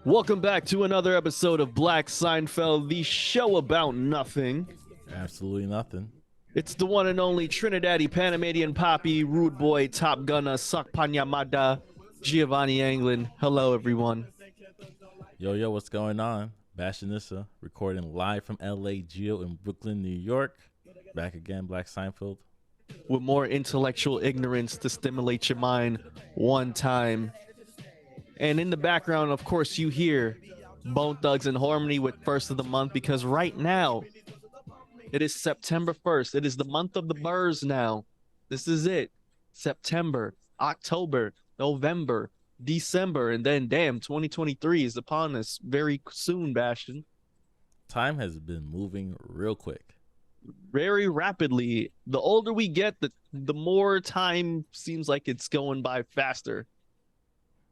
Welcome back to another episode of Black Seinfeld, the show about nothing. Absolutely nothing. It's the one and only Trinidadi Panamanian Poppy, Rude Boy, Top Gunner, Sak Panyamada, Giovanni Anglin. Hello, everyone. Yo, what's going on? Bashtinissa, recording live from LA, Gio in Brooklyn, New York. Back again, Black Seinfeld. With more intellectual ignorance to stimulate your mind one time. And in the background, of course, you hear Bone Thugs and Harmony with First of the Month, because right now, it is September 1st. It is the month of the birds now. This is it. September, October, November, December, and then, damn, 2023 is upon us very soon, Bashtin. Time has been moving real quick. Very rapidly. The older we get, the more time seems like it's going by faster.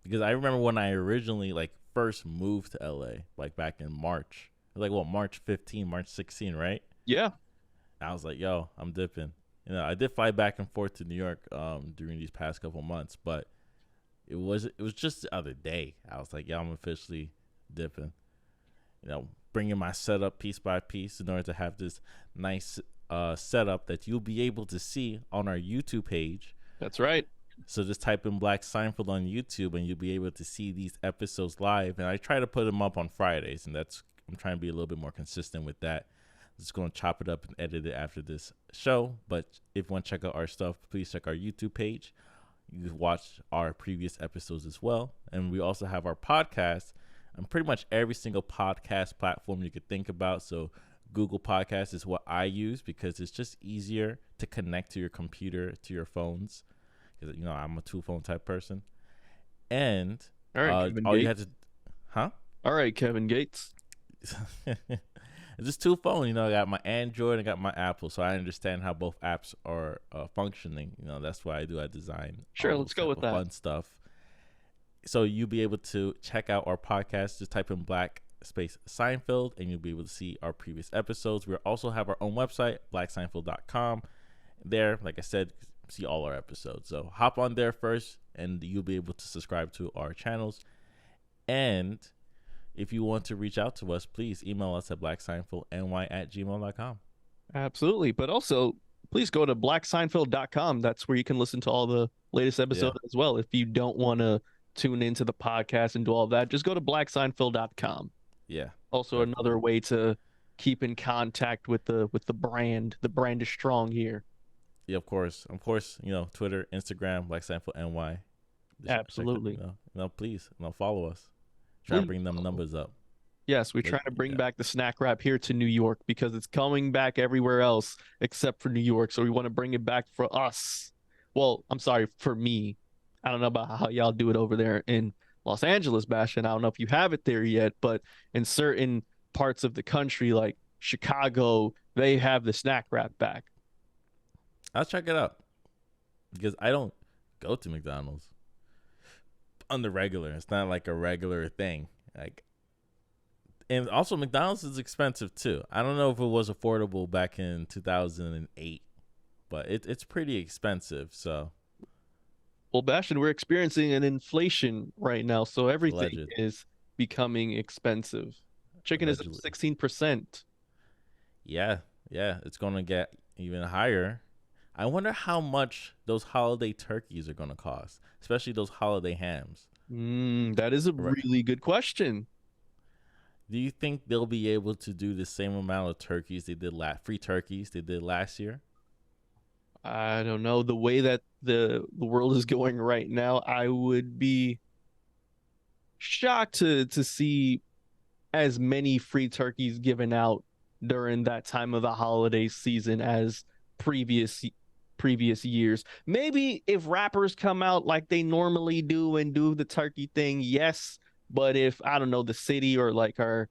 Because I remember when I originally first moved to LA, back in March. March 15, March 16, right? Yeah. I was like, yo, I'm dipping. I did fly back and forth to New York during these past couple months, but it was just the other day. I was like, yeah, I'm officially dipping. Bringing my setup piece by piece in order to have this nice setup that you'll be able to see on our YouTube page. That's right. So just type in Black Seinfeld on YouTube and you'll be able to see these episodes live. And I try to put them up on Fridays, and I'm trying to be a little bit more consistent with that. Just going to chop it up and edit it after this show. But if you want to check out our stuff, please check our YouTube page. You can watch our previous episodes as well. And we also have our podcast on pretty much every single podcast platform you could think about. So Google Podcast is what I use because it's just easier to connect to your computer, to your phones. Because, I'm a two-phone type person. And all right, all you had to... Huh? All right, Kevin Gates. It's just two phones. I got my Android and I got my Apple, so I understand how both apps are functioning. That's why I design. Sure, let's go with that. Fun stuff. So you'll be able to check out our podcast. Just type in Black Space Seinfeld, and you'll be able to see our previous episodes. We also have our own website, blackseinfeld.com. There, like I said, see all our episodes. So hop on there first, and you'll be able to subscribe to our channels. And if you want to reach out to us, please email us at blackseinfeldny@gmail.com. Absolutely. But also, please go to blackseinfeld.com. That's where you can listen to all the latest episodes as well. If you don't want to tune into the podcast and do all that, just go to blackseinfeld.com. Yeah. Also, definitely another way to keep in contact with the brand. The brand is strong here. Yeah, of course, Twitter, Instagram, Black Seinfeld NY. Absolutely. Please, follow us. Try to bring them numbers up. Yes, we're trying to bring back the snack wrap here to New York because it's coming back everywhere else except for New York. So we want to bring it back for us. Well, I'm sorry, for me. I don't know about how y'all do it over there in Los Angeles, Bashtin. I don't know if you have it there yet, but in certain parts of the country, like Chicago, they have the snack wrap back. I'll check it out because I don't go to McDonald's on the regular. It's not like a regular thing. And also McDonald's is expensive too. I don't know if it was affordable back in 2008, but it's pretty expensive. So, well, Bashtin, we're experiencing an inflation right now, so everything is becoming expensive. Chicken is up 16%. Yeah, it's gonna get even higher. I wonder how much those holiday turkeys are going to cost, especially those holiday hams. That is a really good question. Do you think they'll be able to do the same amount of turkeys they did free turkeys they did last year? I don't know. The way that the world is going right now, I would be shocked to see as many free turkeys given out during that time of the holiday season as previous years. Maybe if rappers come out like they normally do and do the turkey thing, yes. But if, I don't know, the city or like our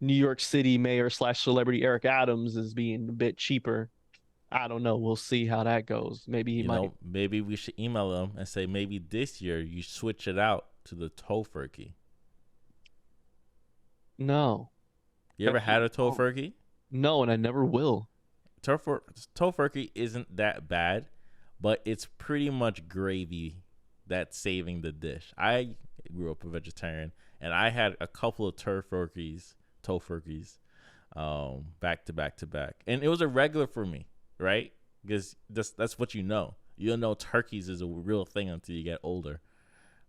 New York City mayor / celebrity Eric Adams is being a bit cheaper, I don't know. We'll see how that goes. Maybe he might. Maybe we should email him and say maybe this year you switch it out to the tofurkey. No. You ever had a tofurkey? No, and I never will. Tofurkey isn't that bad, but it's pretty much gravy that's saving the dish. I grew up a vegetarian, and I had a couple of tofurkeys, back to back to back, and it was a regular for me, right? Because that's what you know. You don't know turkeys is a real thing until you get older.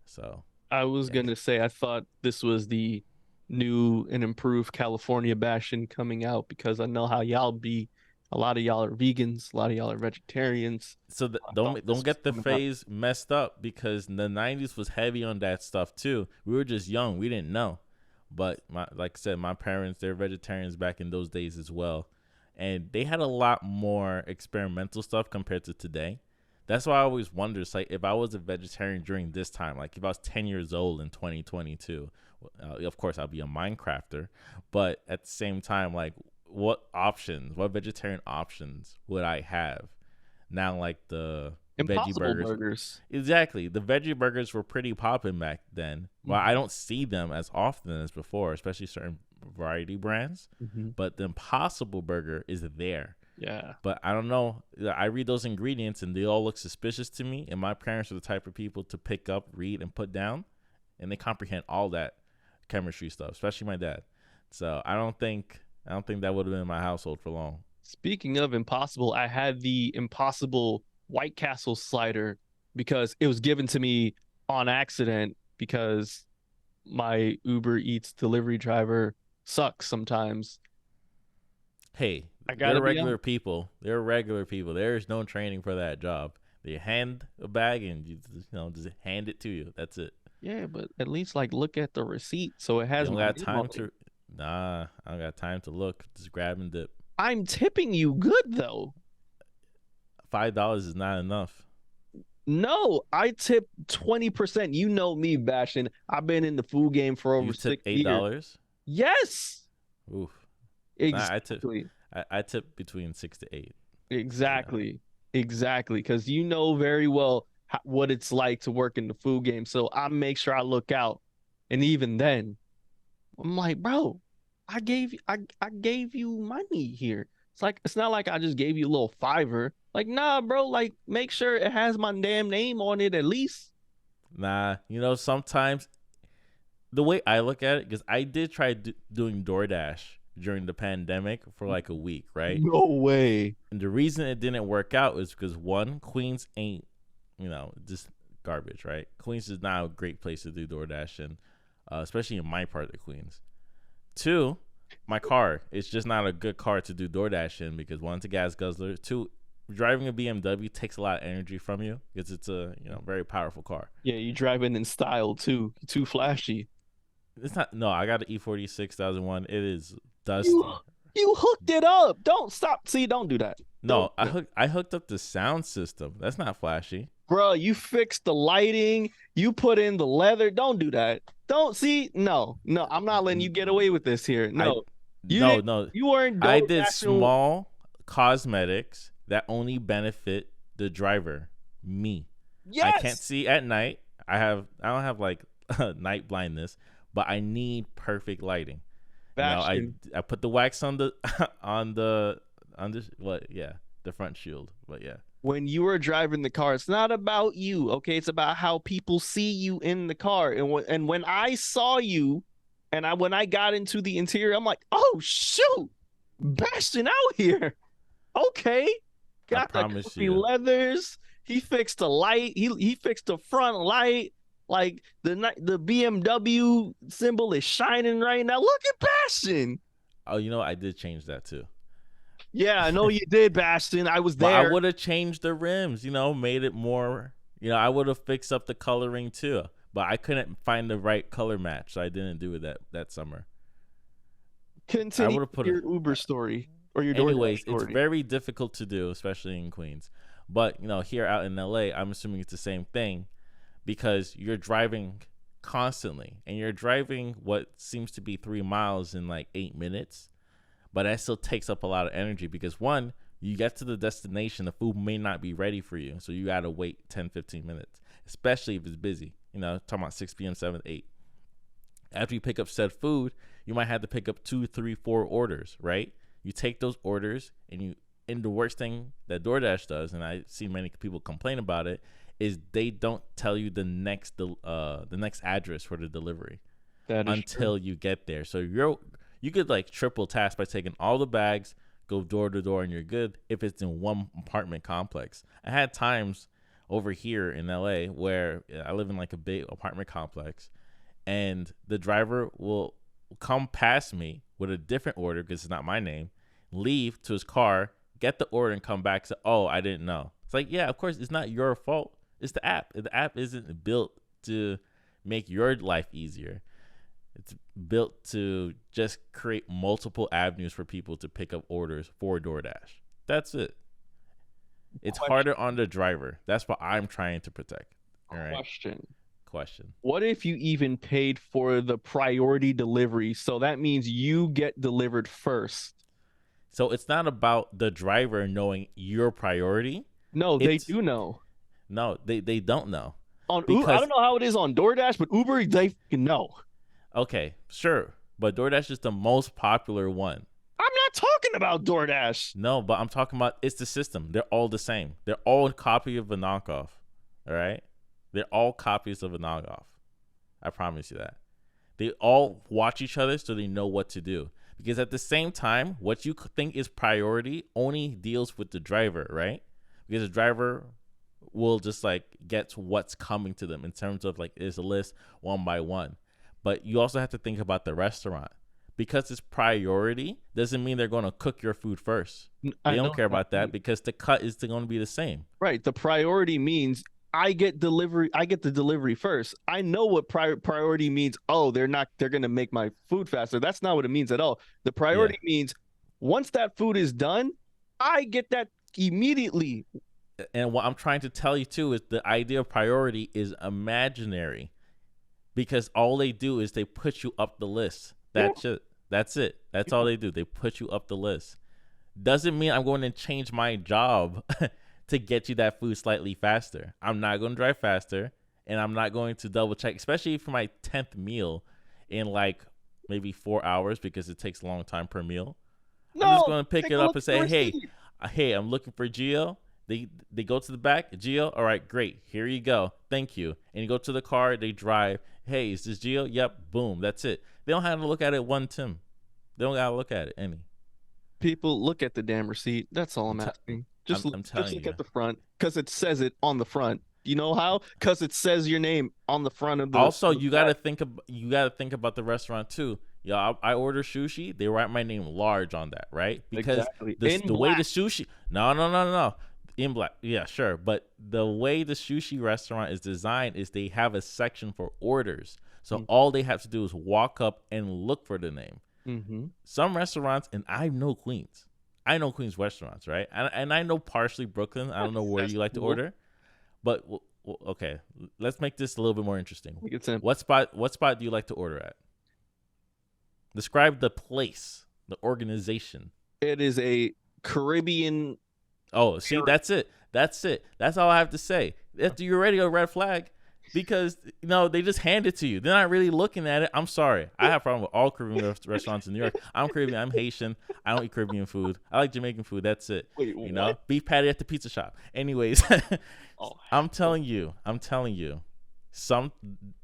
So I was yeah. gonna say I thought this was the new and improved California Bastion coming out because I know how y'all be. A lot of y'all are vegans, a lot of y'all are vegetarians. So I thought don't this was get the coming out. phase messed up, because the '90s was heavy on that stuff too. We were just young, we didn't know. But like I said, my parents, they're vegetarians back in those days as well, and they had a lot more experimental stuff compared to today. That's why I always wonder, it's like, if I was a vegetarian during this time, like if I was 10 years old in 2022, of course I'll be a Minecrafter, but at the same time, like, what vegetarian options would I have now? Like the veggie Impossible burgers. burgers. Exactly. The veggie burgers were pretty popping back then. Well, I don't see them as often as before, especially certain variety brands. Mm-hmm. But the Impossible Burger is there. Yeah. But I don't know. I read those ingredients and they all look suspicious to me. And my parents are the type of people to pick up, read, and put down. And they comprehend all that chemistry stuff, especially my dad. So I don't think that would have been in my household for long. Speaking of impossible, I had the impossible White Castle slider because it was given to me on accident because my Uber Eats delivery driver sucks sometimes. Hey, I they're gotta be regular honest. people. They're regular people. There's no training for that job. They hand a bag and just hand it to you. That's it. Yeah, but at least like look at the receipt so it You has don't my got name on time it. to. Nah, I don't got time to look. Just grab and dip. I'm tipping you good though. $5 is not enough. No, I tip 20%. You know me, Bastion. I've been in the food game for over You tip six eight years. dollars. Yes, Oof. Nah, exactly. I tip between 6 to 8. Yeah. Exactly. Exactly. Because you know very well what it's like to work in the food game. So I make sure I look out. And even then, I'm like, bro, I gave you money here. It's like it's not like I just gave you a little fiver. Like, nah, bro, like make sure it has my damn name on it at least. Nah, sometimes the way I look at it, because I did try doing DoorDash during the pandemic for like a week, right? No way. And the reason it didn't work out is because, one, Queens ain't, just garbage, right? Queens is not a great place to do DoorDash in, especially in my part of Queens. Two, my car, it's just not a good car to do DoorDash in because, one, it's a gas guzzler. Two, driving a BMW takes a lot of energy from you because it's a very powerful car. Yeah, you driving in style too. Too flashy. It's not. No, I got an E46 2001. It is You dusty. you hooked it up. Don't stop. See, don't do that. Don't No, I hooked up the sound system. That's not flashy. bro, you fixed the lighting, you put in the leather. Don't do that. Don't see. No, no, I'm not letting you get away with this here. I No, you no didn't. no. You weren't I door did dashing. small cosmetics that only benefit the driver, me. I can't Yes, see at night. I don't have like night blindness, but I need perfect lighting. Bastion. I put the wax on the on this what yeah, the front shield. But yeah. When you were driving the car, it's not about you. Okay, it's about how people see you in the car. And when I saw you, and when I got into the interior, I'm like, oh shoot, Bastion out here. Okay, I got the promise comfy you. leathers. He fixed the light. He fixed the front light. Like the BMW symbol is shining right now. Look at Bastion. Oh, I did change that too. Yeah, I know you did, Bastion. I was But I there. would have changed the rims, made it more, I would have fixed up the coloring too. But I couldn't find the right color match, so I didn't do it that summer. I Continue would have with put it. your Uber story or your DoorDash Anyways, it's story. very difficult to do, especially in Queens. But, here out in LA, I'm assuming it's the same thing because you're driving constantly and you're driving what seems to be 3 miles in like 8 minutes. But that still takes up a lot of energy because, one, you get to the destination, the food may not be ready for you. So you got to wait 10, 15 minutes, especially if it's busy. Talking about 6 p.m., 7, 8. After you pick up said food, you might have to pick up 2, 3, 4 orders, right? You take those orders and the worst thing that DoorDash does, and I see many people complain about it, is they don't tell you the next address for the delivery That is true. until you get there. So you could like triple task by taking all the bags, go door to door, and you're good if it's in one apartment complex. I had times over here in LA where I live in like a big apartment complex, and the driver will come past me with a different order because it's not my name, leave to his car, get the order, and come back and say, "Oh, I didn't know." It's like, yeah, of course, it's not your fault. It's the app. The app isn't built to make your life easier. It's built to just create multiple avenues for people to pick up orders for DoorDash. That's it. It's harder on the driver. That's what I'm trying to protect. All right. Question. What if you even paid for the priority delivery? So that means you get delivered first. So it's not about the driver knowing your priority. No, they do know. No, they don't know. On Uber, I don't know how it is on DoorDash, but Uber, they know. Okay, sure. But DoorDash is the most popular one. I'm not talking about DoorDash. No, but I'm talking about it's the system. They're all the same. They're all a copy of a knockoff. All right? They're all copies of a knockoff. I promise you that. They all watch each other so they know what to do. Because at the same time, what you think is priority only deals with the driver, right? Because the driver will just like get what's coming to them in terms of like is a list one by one. But you also have to think about the restaurant. Because it's priority doesn't mean they're going to cook your food first. They don't care about that because the cut is going to be the same. Right. The priority means I get the delivery first. I know what priority means. Oh, they're going to make my food faster. That's not what it means at all. The priority means once that food is done, I get that immediately. And what I'm trying to tell you too is the idea of priority is imaginary because all they do is they put you up the list. That's it. That's all they do. They put you up the list. Doesn't mean I'm going to change my job to get you that food slightly faster. I'm not going to drive faster, and I'm not going to double check, especially for my 10th meal in like maybe 4 hours because it takes a long time per meal. No, I'm just going to pick it up and say, hey, I'm looking for Gio. They go to the back. Gio, all right, great. Here you go. Thank you. And you go to the car. They drive. Hey, is this Gio? Yep. Boom. That's it. They don't have to look at it one Tim. They don't got to look at it any. People look at the damn receipt. That's all I'm asking. Just look at the front because it says it on the front. You know how? Because it says your name on the front of the. Also, you got to think about the restaurant too. Yeah, I order sushi. They write my name large on that, right? Because the way the sushi. No. In black, yeah, sure. But the way the sushi restaurant is designed is they have a section for orders. So all they have to do is walk up and look for the name. Mm-hmm. Some restaurants, and I know Queens restaurants, right? And I know partially Brooklyn. I don't know where you like to order. But, okay, let's make this a little bit more interesting. What spot do you like to order at? Describe the place, the organization. It is a Caribbean. Oh, see, that's it. That's all I have to say. You're already a red flag because, they just hand it to you. They're not really looking at it. I'm sorry. I have a problem with all Caribbean restaurants in New York. I'm Caribbean. I'm Haitian. I don't eat Caribbean food. I like Jamaican food. That's it. Wait, beef patty at the pizza shop. Anyways, I'm telling you,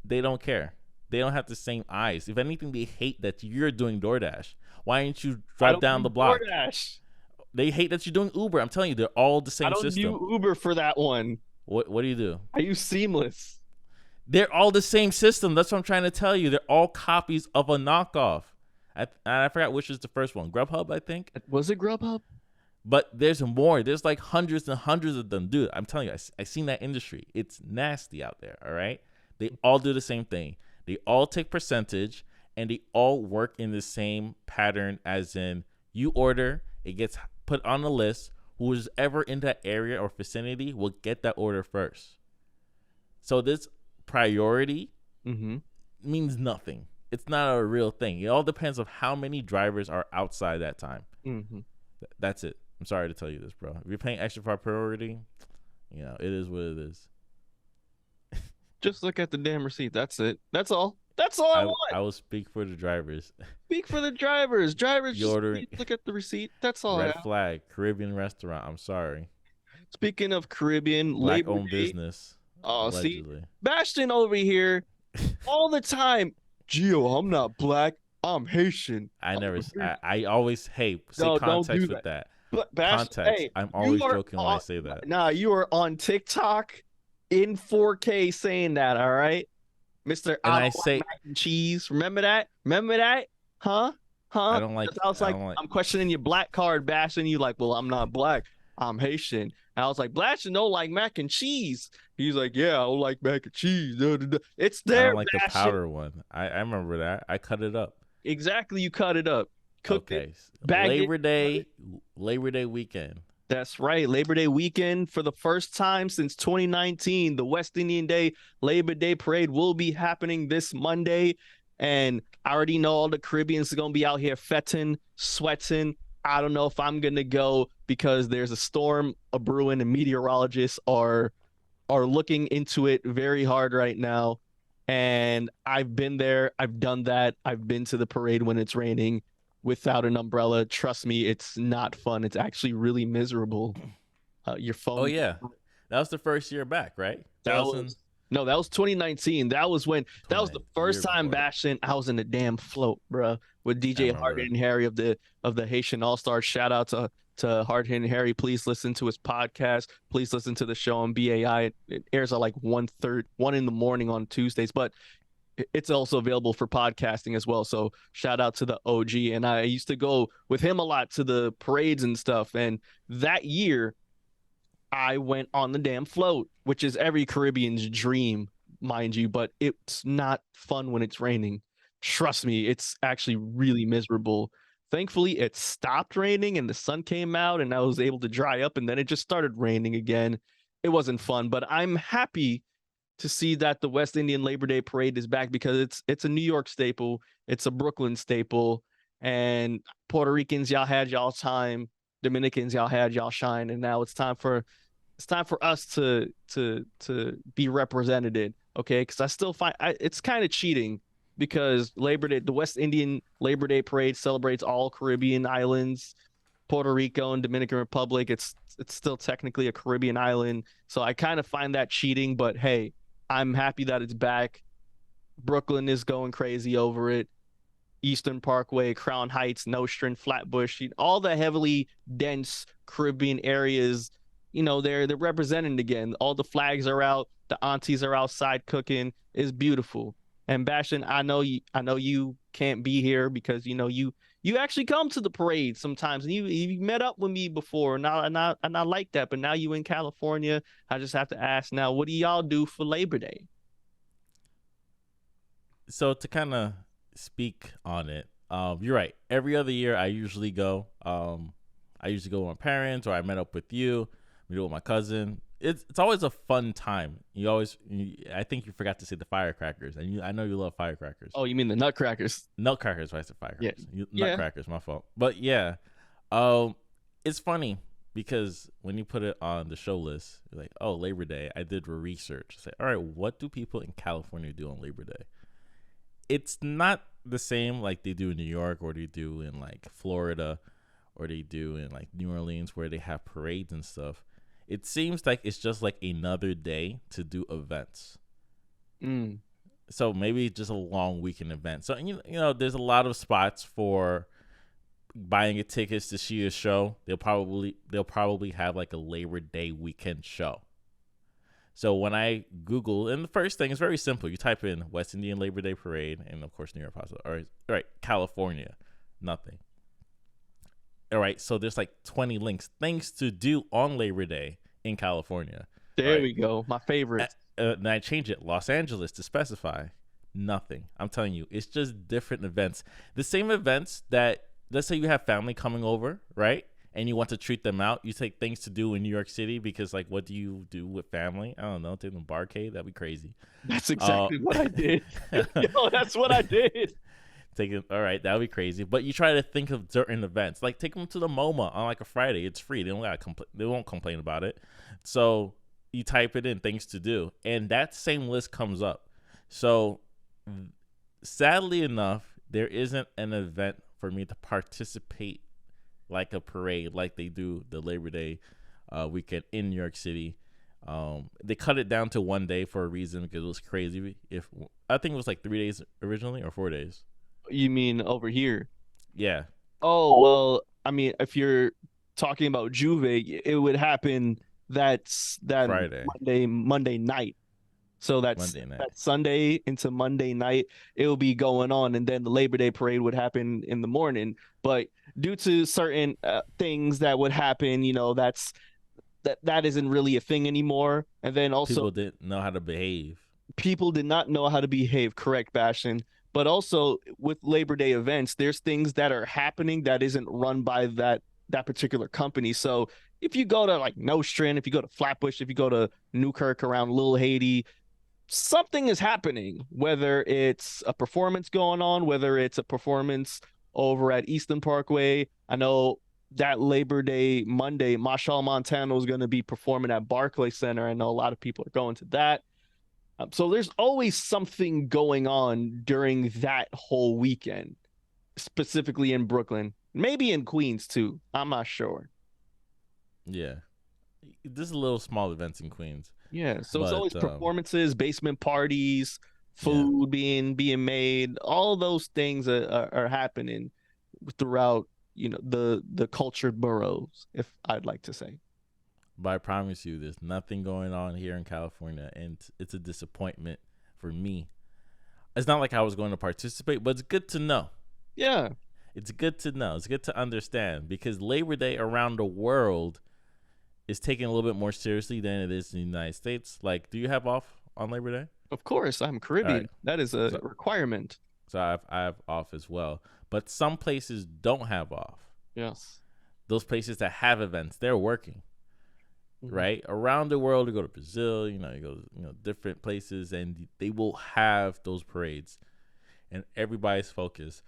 they don't care. They don't have the same eyes. If anything, they hate that you're doing DoorDash. Why didn't you drive down the block? DoorDash. They hate that you're doing Uber. I'm telling you, they're all the same system. I don't do Uber for that one. What do you do? I use Seamless. They're all the same system. That's what I'm trying to tell you. They're all copies of a knockoff. I forgot which is the first one. Grubhub, I think. Was it Grubhub? But there's more. There's like hundreds and hundreds of them. Dude, I'm telling you, I seen that industry. It's nasty out there, all right? They all do the same thing. They all take percentage, and they all work in the same pattern as in you order, it gets put on the list. Who's ever in that area or vicinity will get that order first. So this priority means nothing. It's not a real thing. It all depends on how many drivers are outside that time. That's it. I'm sorry to tell you this, bro. If you're paying extra for priority, it is what it is. Just look at the damn receipt. That's it. That's all. That's all I want. I will speak for the drivers. Speak for the drivers. Drivers, just look at the receipt. That's all. Red flag, Caribbean restaurant. I'm sorry. Speaking of Caribbean, Black-owned business. Oh, see, Allegedly. Bashtin over here all the time. Gio, I'm not black. I'm Haitian. I I'm never. Haitian. I always say No, don't context do with that. that. But Bash, Context. hey, I'm you always are joking when I on. say that. Nah, you are on TikTok in 4K saying that. All right, Mister. And I I don't like say mac and cheese. Remember that? Remember that? Huh? I Huh? don't like. 'Cause I was I like, don't like. I'm questioning your black card, bashing you. Like, well, I'm not black. I'm Haitian. And I was like, Bashtin don't like mac and cheese. He's like, yeah, I don't like mac and cheese. Duh, duh, duh. It's I there, don't like the Bashtin. powder one. I remember that. I cut it up. Exactly. You cut it up, cooked it, Okay. bagged it. Labor Day weekend. That's right. Labor Day weekend for the first time since 2019. The West Indian Day Labor Day parade will be happening this Monday. And I already know all the Caribbeans are going to be out here fetting, sweating. I don't know if I'm going to go because there's a storm a brewing and meteorologists are looking into it very hard right now. And I've been there, I've done that. I've been to the parade when it's raining without an umbrella. Trust me, it's not fun. It's actually really miserable. Your Oh phone. yeah, that was the first year back, right? That 2000, was no, that was 2019. That was the 29, the first year time before. bashing. I was in the damn float, bro, with I DJ Hard remember. and Harry of the Haitian All Stars. Shout out to Hard Hitting Harry. Please listen to his podcast. Please listen to the show on BAI. It airs at like 1 in the morning on Tuesdays, but it's also available for podcasting as well. So shout out to the OG. And I used to go with him a lot to the parades and stuff. And that year I went on the damn float, which is every Caribbean's dream, mind you, but it's not fun when it's raining. Trust me, it's actually really miserable. Thankfully, it stopped raining and the sun came out and I was able to dry up and then it just started raining again. It wasn't fun, but I'm happy to see that the West Indian Labor Day parade is back because it's a New York staple, it's a Brooklyn staple, and Puerto Ricans, y'all had y'all time, Dominicans, y'all had y'all shine, and now it's time for us to be represented, okay? Because I still find it's kind of cheating because Labor Day, the West Indian Labor Day parade celebrates all Caribbean islands, Puerto Rico and Dominican Republic. It's still technically a Caribbean island, so I kind of find that cheating. But hey, I'm happy that it's back. Brooklyn is going crazy over it. Eastern Parkway, Crown Heights, Nostrand, Flatbush, all the heavily dense Caribbean areas, they're represented again. All the flags are out, the aunties are outside cooking. It's beautiful. And Bastion, I know you can't be here because you actually come to the parade sometimes, and you met up with me before, and I like that. But now you in California, I just have to ask now, what do y'all do for Labor Day? So to kind of speak on it, you're right. Every other year, I usually go with my parents, or I met up with you. We do it with my cousin. It's always a fun time. I think you forgot to say the firecrackers, and I know you love firecrackers. Oh, you mean the Nutcrackers? Nutcrackers, I said Yeah, firecrackers. yeah. Nutcrackers, my fault. But yeah, um, it's funny because when you put it on the show list, you're like, oh, Labor Day. I did research. Say, all right, what do people in California do on Labor Day? It's not the same like they do in New York, or they do in like Florida, or they do in like New Orleans, where they have parades and stuff. It seems like it's just like another day to do events. Mm. So maybe just a long weekend event. So there's a lot of spots for buying a tickets to see a show. They'll probably have like a Labor Day weekend show. So when I Google, and the first thing is very simple. You type in West Indian Labor Day Parade, and of course New York Hospital. All right, California, nothing. All right, so there's like 20 links, things to do on Labor Day in California. All There right, we go. My favorite. then I change it, Los Angeles, to specify nothing. I'm telling you, it's just different events. The same events that, let's say you have family coming over, right? And you want to treat them out. You take things to do in New York City because, like, what do you do with family? I don't know. Take them to barcade. That'd be crazy. That's Uh, exactly what I did. Yo, that's what I did. take it. All right, that would be crazy. But you try to think of certain events, like take them to the MoMA on like a Friday. It's free. They don't got They won't complain about it. So you type it in, things to do, and that same list comes up. So sadly enough, there isn't an event for me to participate like a parade, like they do the Labor Day weekend in New York City. They cut it down to 1 day for a reason because it was crazy. If I think it was like 3 days originally or 4 days. You mean over here? Yeah, Oh, well, I mean, if you're talking about Juve, it would happen that Friday, Monday night. So Monday night. that Sunday into Monday night, it will be going on, and then the Labor Day parade would happen in the morning. But due to certain things that would happen, that isn't really a thing anymore. And then also People didn't know how to behave. people did not know how to behave, correct, Bastion. But also with Labor Day events, there's things that are happening that isn't run by that particular company. So if you go to like Nostrand, if you go to Flatbush, if you go to Newkirk around Little Haiti, something is happening, whether it's a performance going on, whether it's a performance over at Easton Parkway. I know that Labor Day Monday, Marshall Montano is going to be performing at Barclay Center. I know a lot of people are going to that. So there's always something going on during that whole weekend, specifically in Brooklyn, maybe in Queens too. I'm not sure. Yeah, there's a little small events in Queens, Yeah, so it's always but performances, basement parties, yeah, food being made. All those things are happening throughout, the cultured boroughs, if I'd like to say. but I promise you, there's nothing going on here in California, and it's a disappointment for me. It's not like I was going to participate, but it's good to know. Yeah, It's good to know. It's good to understand because Labor Day around the world is taken a little bit more seriously than it is in the United States. Like, do you have off on Labor Day? of course, I'm All right. Caribbean. That is a So, requirement. I have off as well. But some places don't have off. Yes. Those places that have events, they're working, Mhm. right? Around the world, you go to Brazil, you go, different places, and they will have those parades, and everybody's focused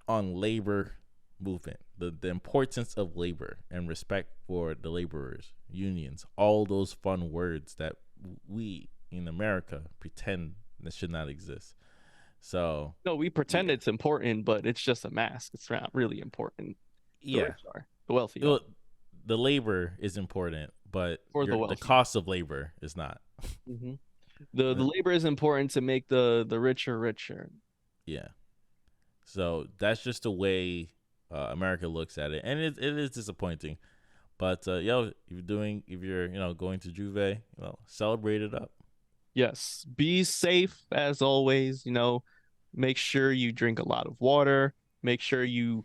on labor movement, the importance of labor and respect for the laborers, unions, all those fun words that we in America pretend that should not exist. So No, we pretend yeah, it's important, but it's just a mask. It's not really important. The yeah. rich are, the wealthy are, Well, the labor is important, but or the the wealthy. cost of labor is not. Hmm. The labor is important to make the richer richer. Yeah. So that's just the way America looks at it, and it is disappointing. But if you're going to Juve, celebrate it up. Yes, be safe as always. Make sure you drink a lot of water. Make sure you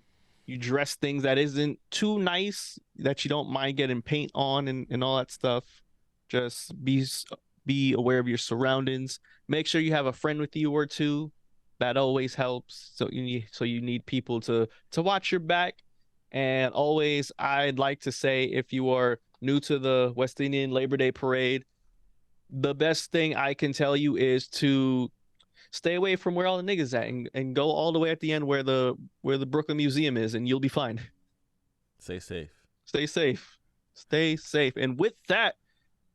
dress things that isn't too nice, that you don't mind getting paint on and all that stuff. Just be aware of your surroundings. Make sure you have a friend with you or two. That always helps. So you need people to watch your back. And always, I'd like to say, if you are new to the West Indian Labor Day Parade, the best thing I can tell you is to stay away from where all the niggas at, and go all the way at the end where the Brooklyn Museum is, and you'll be fine. Stay safe. Stay safe. Stay safe. And with that,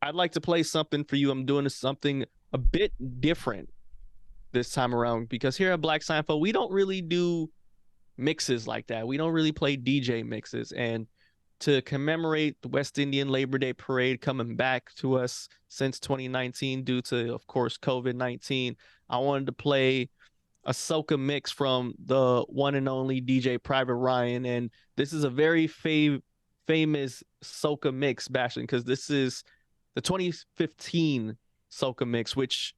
I'd like to play something for you. I'm doing something a bit different this time around, because here at Black Seinfeld, we don't really do mixes like that. We don't really play DJ mixes. And to commemorate the West Indian Labor Day Parade coming back to us since 2019 due to, of course, COVID-19, I wanted to play a soca mix from the one and only DJ Private Ryan. And this is a very famous soca mix, Bastion, because this is the 2015 soca mix, which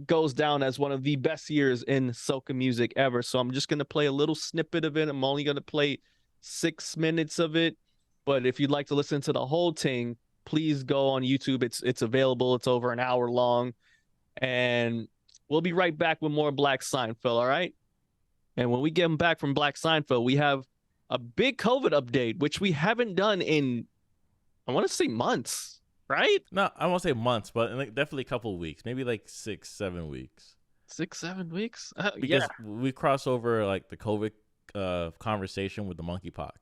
goes down as one of the best years in soca music ever. So I'm just going to play a little snippet of it. I'm only going to play 6 minutes of it. But if you'd like to listen to the whole thing, please go on YouTube. It's available. It's over an hour long. And we'll be right back with more Black Seinfeld, all right? And when we get back from Black Seinfeld, we have a big COVID update, which we haven't done in, I want to say, months, right? No, I won't say months, but like definitely a couple of weeks, maybe like 6, 7 weeks, 6, 7 weeks? Yeah, because we cross over like the COVID conversation with the monkeypox.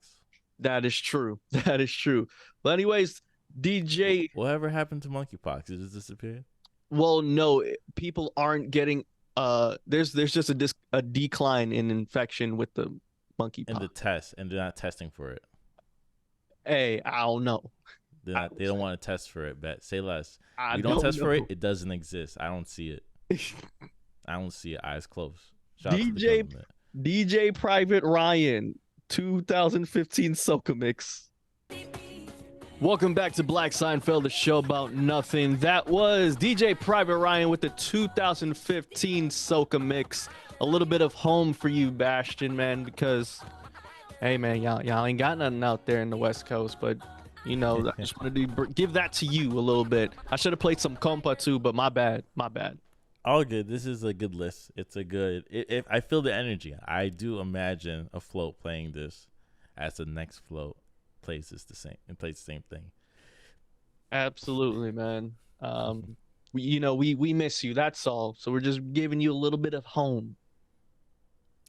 that is true. That is true. But anyways, DJ, Whatever happened to monkeypox? It just disappeared. well, no, people aren't getting there's just a decline in infection with the And monkeypox. the test, and they're not testing for it. Hey, I don't know. They don't want to test for it. Bet say less. I We don't don't test for it. know. It doesn't exist. I don't see it. I don't see it. Eyes closed. Shout out to the DJ government. DJ Private Ryan, 2015 Soca Mix. Welcome back to Black Seinfeld, the show about nothing. That was DJ Private Ryan with the 2015 Soca Mix. A little bit of home for you, Bashtin, man, because, hey, man, y'all ain't got nothing out there in the West Coast, but, you know, I just wanted to give that to you a little bit. I should have played some compa, too, but my bad. All good. This is a good list. It's a good. If I feel the energy, I do imagine a float playing this as the next float plays the same thing. Absolutely, man. We miss you. That's all. So we're just giving you a little bit of home.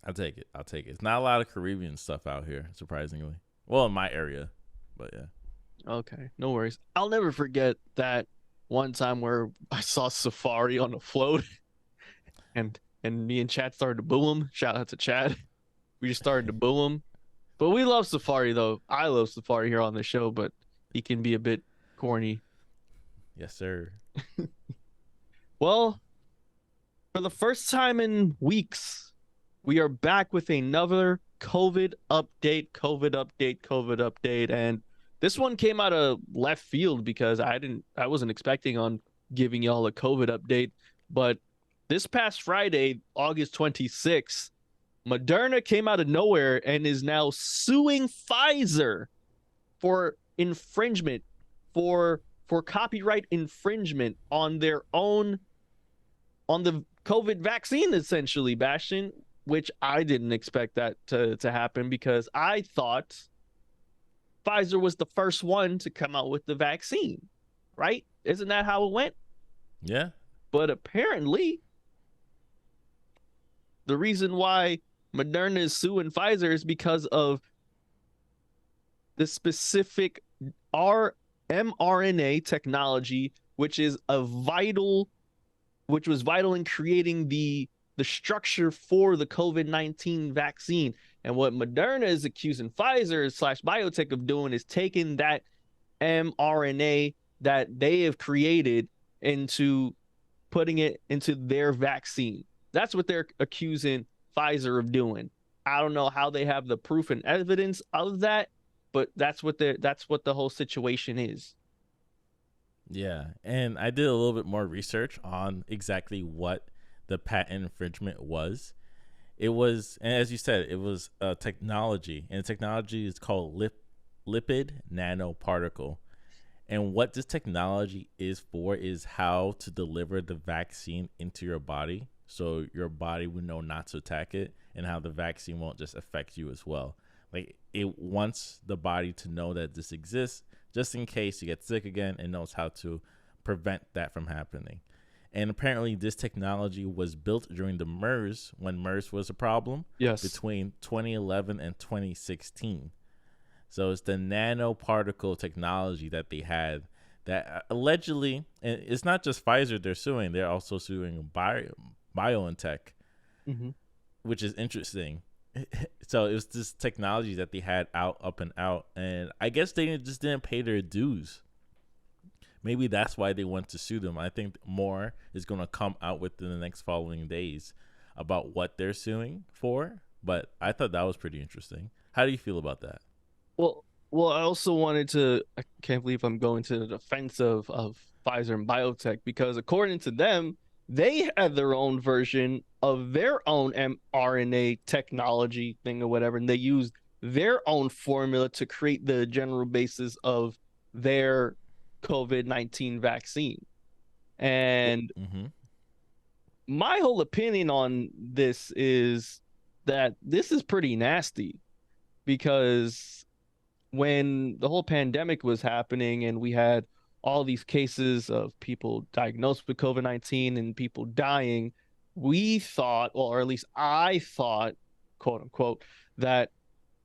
I'll take it. It's not a lot of Caribbean stuff out here, surprisingly. Well, in my area, but yeah. Okay, no worries. I'll never forget that one time where I saw Safari on a float, and me and Chad started to boo him. Shout out to Chad. We just started to boo him. But we love Safari, though. I love Safari here on the show, but he can be a bit corny. Yes, sir. Well, for the first time in weeks, we are back with another COVID update. And this one came out of left field because I wasn't expecting on giving y'all a COVID update. But this past Friday, August 26th, Moderna came out of nowhere and is now suing Pfizer for infringement, for copyright infringement on the COVID vaccine, essentially, Bashtin, which I didn't expect that to happen because I thought Pfizer was the first one to come out with the vaccine, right? Isn't that how it went? Yeah. But apparently, the reason why Moderna is suing Pfizer is because of the specific mRNA technology, which was vital in creating the structure for the COVID-19 vaccine. And what Moderna is accusing Pfizer / Biotech of doing is taking that mRNA that they have created into putting it into their vaccine. That's what they're accusing Pfizer of doing. I don't know how they have the proof and evidence of that, but that's what the whole situation is. Yeah, and I did a little bit more research on exactly what the patent infringement was. It was, and as you said, it was a technology, and the technology is called lipid nanoparticle. And what this technology is for is how to deliver the vaccine into your body so your body would know not to attack it, and how the vaccine won't just affect you as well. Like, it wants the body to know that this exists just in case you get sick again, and knows how to prevent that from happening. And apparently this technology was built during the MERS, when MERS was a problem. Yes. Between 2011 and 2016. So it's the nanoparticle technology that they had that allegedly, and it's not just Pfizer they're suing, they're also suing Biotech, which is interesting. So it was this technology that they had up and out, and I guess they just didn't pay their dues. Maybe that's why they went to sue them. I think more is going to come out within the next following days about what they're suing for, but I thought that was pretty interesting. How do you feel about that? Well, I also wanted to. I can't believe I'm going to the defense of Pfizer and Biotech, because according to them, they had their own version of their own mRNA technology thing or whatever, and they used their own formula to create the general basis of their COVID-19 vaccine. And my whole opinion on this is that this is pretty nasty, because when the whole pandemic was happening and we had all these cases of people diagnosed with COVID-19 and people dying, we thought, or at least I thought, quote unquote, that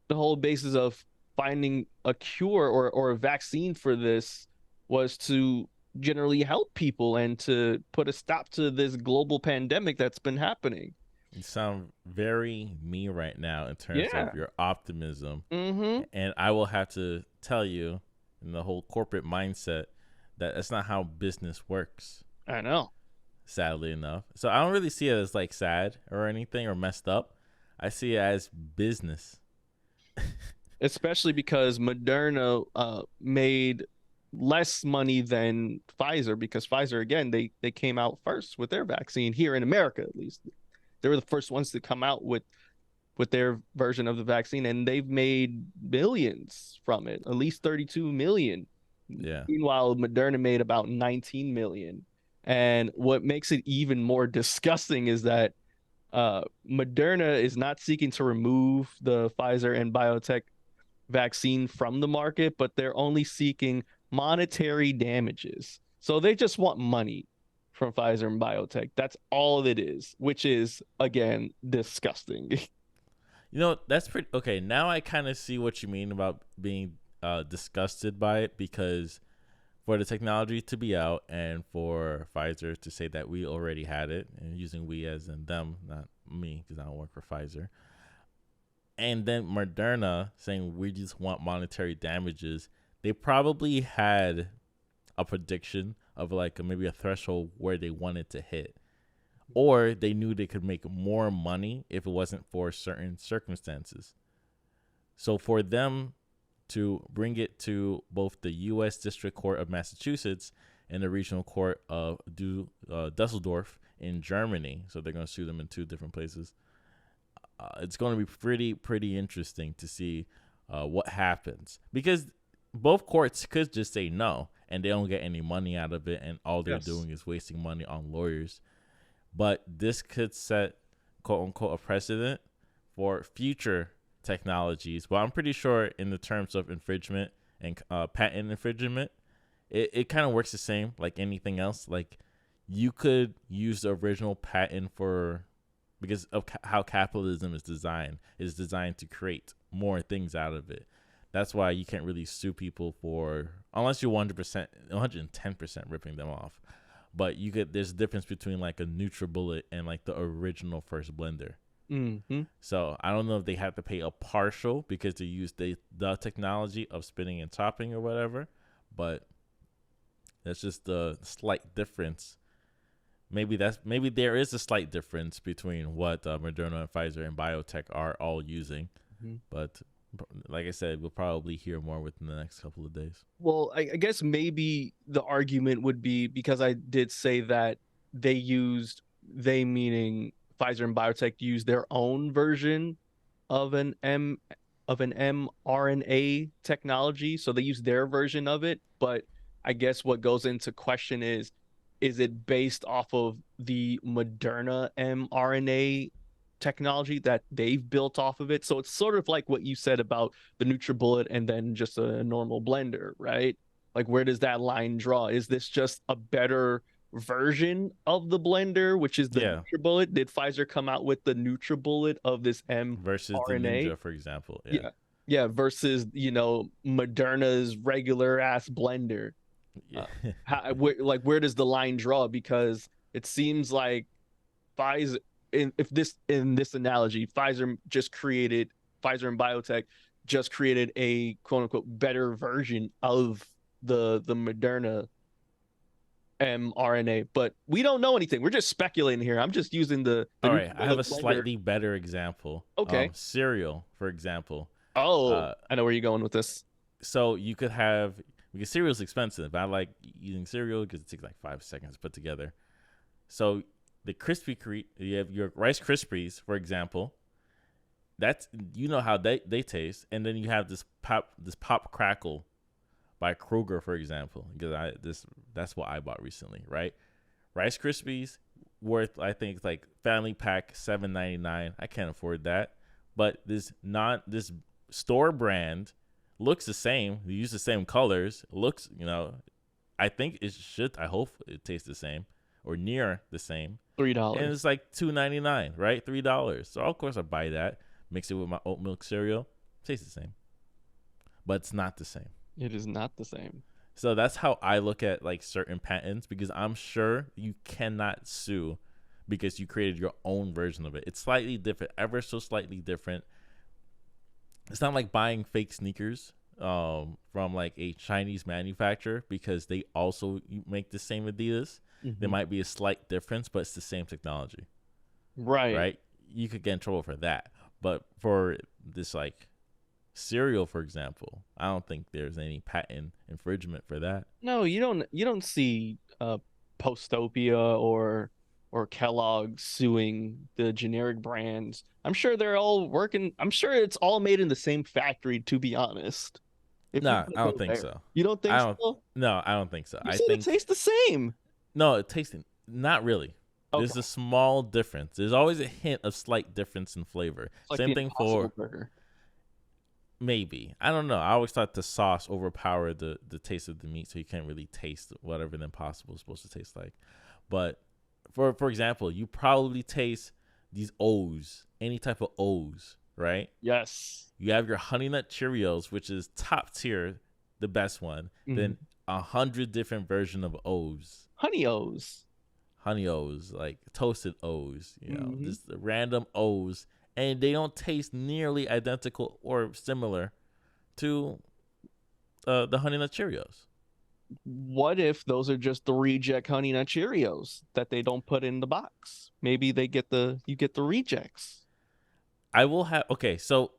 the whole basis of finding a cure or a vaccine for this was to generally help people and to put a stop to this global pandemic that's been happening. You sound very me right now in terms of your optimism. Mm-hmm. And I will have to tell you and the whole corporate mindset that that's not how business works. I know. Sadly enough, so I don't really see it as like sad or anything or messed up. I see it as business. Especially because Moderna made less money than Pfizer, because Pfizer, again, they came out first with their vaccine here in America, at least. They were the first ones to come out with their version of the vaccine, and they've made millions from it, at least 32 million. Yeah. Meanwhile, Moderna made about 19 million. And what makes it even more disgusting is that Moderna is not seeking to remove the Pfizer and Biotech vaccine from the market, but they're only seeking monetary damages. So they just want money from Pfizer and Biotech. That's all it is, which is, again, disgusting. You know, that's pretty okay. Now I kind of see what you mean about being disgusted by it, because for the technology to be out and for Pfizer to say that we already had it, and using we as in them, not me, because I don't work for Pfizer, and then Moderna saying we just want monetary damages, they probably had a prediction of like maybe a threshold where they wanted to hit, or they knew they could make more money if it wasn't for certain circumstances. So for them to bring it to both the U.S. District Court of Massachusetts and the Regional Court of Dusseldorf in Germany, so they're going to sue them in two different places. It's going to be pretty interesting to see what happens, because both courts could just say no and they don't get any money out of it, and all they're Yes. doing is wasting money on lawyers. But this could set, quote unquote, a precedent for future technologies. But I'm pretty sure in the terms of infringement and patent infringement, it kind of works the same like anything else. Like you could use the original patent for, because of how capitalism is designed. It's designed to create more things out of it. That's why you can't really sue people for, unless you're 100%, 110% ripping them off. But you could, there's a difference between like a NutriBullet and like the original first blender. Mm-hmm. So I don't know if they have to pay a partial because they use the technology of spinning and topping or whatever, but that's just the slight difference. Maybe there is a slight difference between what Moderna and Pfizer and Biotech are all using, Mm-hmm. but like I said, we'll probably hear more within the next couple of days. Well, I guess maybe the argument would be, because I did say that they meaning Pfizer and Biotech used their own version of an mRNA technology, so they use their version of it. But I guess what goes into question is it based off of the Moderna mRNA technology that they've built off of it? So it's sort of like what you said about the NutriBullet and then just a normal blender, right? Like, where does that line draw? Is this just a better version of the blender, which is the Yeah, NutriBullet? Did Pfizer come out with the NutriBullet of this versus the mRNA? Ninja, for example. Yeah, Yeah. Yeah, versus, Moderna's regular ass blender. yeah, Where does the line draw? Because it seems like Pfizer, in this analogy, Pfizer and Biotech just created a quote unquote better version of the Moderna mRNA, but we don't know anything. We're just speculating here. I'm just using the All new right, I have a blender. slightly better example. Okay. Cereal, for example. Oh, Uh, I know where you're going with this. so you could have, because cereal is expensive. I like using cereal because it takes like 5 seconds to put together. So the you have your Rice Krispies, for example. That's, you know how they taste, and then you have this pop crackle by Kroger, for example. Because that's what I bought recently, right? Rice Krispies worth, I think, like family pack $7.99. I can't afford that, but this store brand looks the same. They use the same colors. It looks, I think it should. I hope it tastes the same or near the same. $3. And it's like $2.99, right? $3. So of course I buy that. Mix it with my oat milk cereal. Tastes the same, but it's not the same. It is not the same. So that's how I look at like certain patents, because I'm sure you cannot sue because you created your own version of it. It's slightly different, ever so slightly different. It's not like buying fake sneakers from like a Chinese manufacturer because they also make the same Adidas. There Hmm. might be a slight difference, but it's the same technology, Right. right? You could get in trouble for that. But for this like cereal, for example, I don't think there's any patent infringement for that. No, you don't see Postopia or Kellogg suing the generic brands. I'm sure they're all working. I'm sure it's all made in the same factory, to be honest. If you Nah, want I to don't go think there. so. You don't I think don't. so? No, I don't think so. You I said it think tastes the same. no, it tasting not really. Okay. There's a small difference. There's always a hint of slight difference in flavor. It's like the Same thing Impossible for Burger. maybe. I don't know. I always thought the sauce overpowered the taste of the meat, so you can't really taste whatever the Impossible is supposed to taste like. But for example, you probably taste these O's, any type of O's, right? Yes. You have your Honey Nut Cheerios, which is top tier, the best one. Mhm. Then 100 different version of O's. Honey O's. Honey O's, like toasted O's, Hmm. just the random O's, and they don't taste nearly identical or similar to the Honey Nut Cheerios. What if those are just the reject Honey Nut Cheerios that they don't put in the box? Maybe you get the rejects. I will have okay, so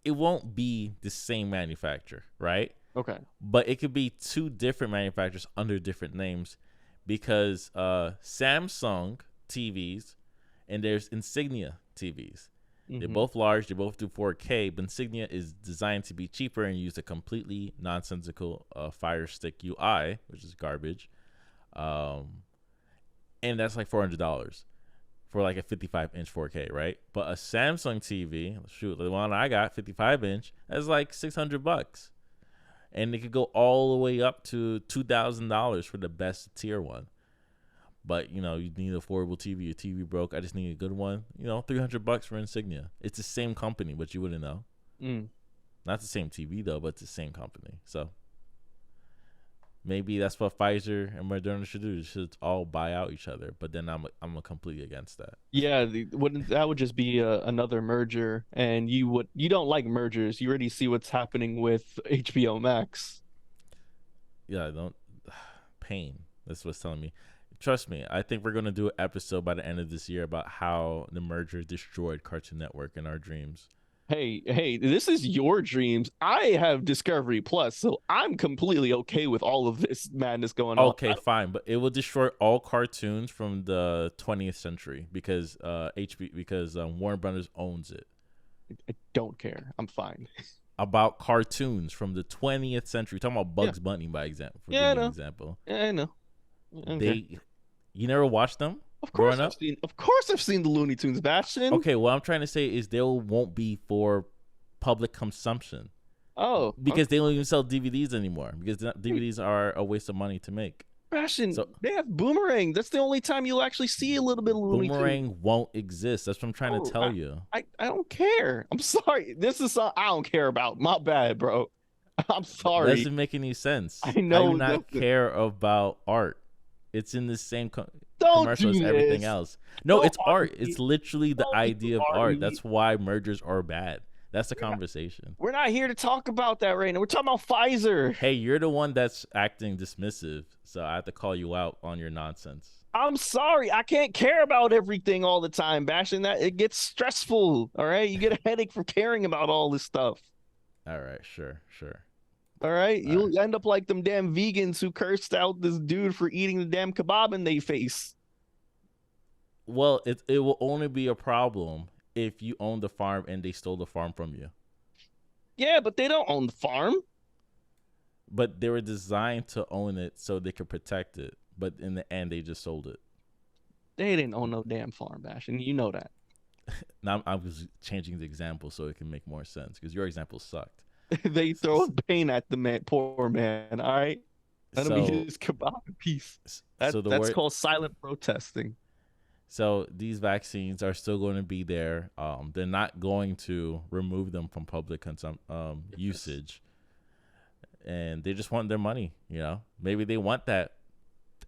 it won't be the same manufacturer, right? Okay. But it could be two different manufacturers under different names because Samsung TVs and there's Insignia TVs. They're Hmm. both large. They both do 4K, but Insignia is designed to be cheaper and use a completely nonsensical Fire Stick UI, which is garbage. Um, and that's like $400 for like a 55-inch 4K, right? But a Samsung TV, shoot, the one I got, 55-inch, that's like $600, and it could go all the way up to $2,000 for the best tier one. But you need an affordable TV. Your TV broke. I just need a good one. $300 for Insignia. It's the same company, but you wouldn't know. Mm. Not the same TV though, but it's the same company. So maybe that's what Pfizer and Moderna should do. They should all buy out each other. But then I'm completely against that. Yeah, wouldn't that would just be another merger, and you don't like mergers. You already see what's happening with HBO Max. Yeah, I don't pain. That's what's telling me. Trust me, I think we're gonna do an episode by the end of this year about how the merger destroyed Cartoon Network in our dreams. Hey, this is your dreams. I have Discovery Plus, so I'm completely okay with all of this madness going on. Okay, fine, but it will destroy all cartoons from the 20th century because Warner Brothers owns it. I don't care. I'm fine. About cartoons from the 20th century. Talking about Yeah, Bugs Bunny, by example, for yeah, I giving an know. example. Yeah, I know. I don't care. They, you never watched them Of course growing I've up. seen. Of course I've seen the Looney Tunes, Bastion. Okay, what I'm trying to say is they won't be for public consumption Oh, because okay. they don't even sell DVDs anymore because DVDs are a waste of money to make. Bastion, So they have Boomerang. That's the only time you'll actually see a little bit of Looney Tunes. Boomerang won't exist. That's what I'm trying to Oh, tell you. I don't care. I'm sorry. This is something I don't care about. My bad, bro. I'm That sorry. doesn't make any sense. I How do you know not that. care about art? It's in the same Don't commercial do as everything this. else. No, Don't it's art. argue. It's literally the Don't idea of art. argue. That's why mergers are bad. That's the We're not, conversation. we're not here to talk about that right now. We're talking about Pfizer. Hey, you're the one that's acting dismissive, so I have to call you out on your nonsense. I'm sorry. I can't care about everything all the time, Bashing. That it gets stressful. All right. You get a headache from caring about all this stuff. All right, sure. All right. All right. You'll end up like them damn vegans who cursed out this dude for eating the damn kebab in their face. Well, it will only be a problem if you own the farm and they stole the farm from you. Yeah, but they don't own the farm. But they were designed to own it so they could protect it. But in the end, they just sold it. They didn't own no damn farm, Bashing. You know that. Now I was changing the example so it can make more sense because your example sucked. They throw pain at the man, poor man. All right. Let him eat So, his kebab in peace. so the That's word, called silent protesting. so these vaccines are still going to be there. They're not going to remove them from public Yes. usage, and they just want their money. Maybe they want that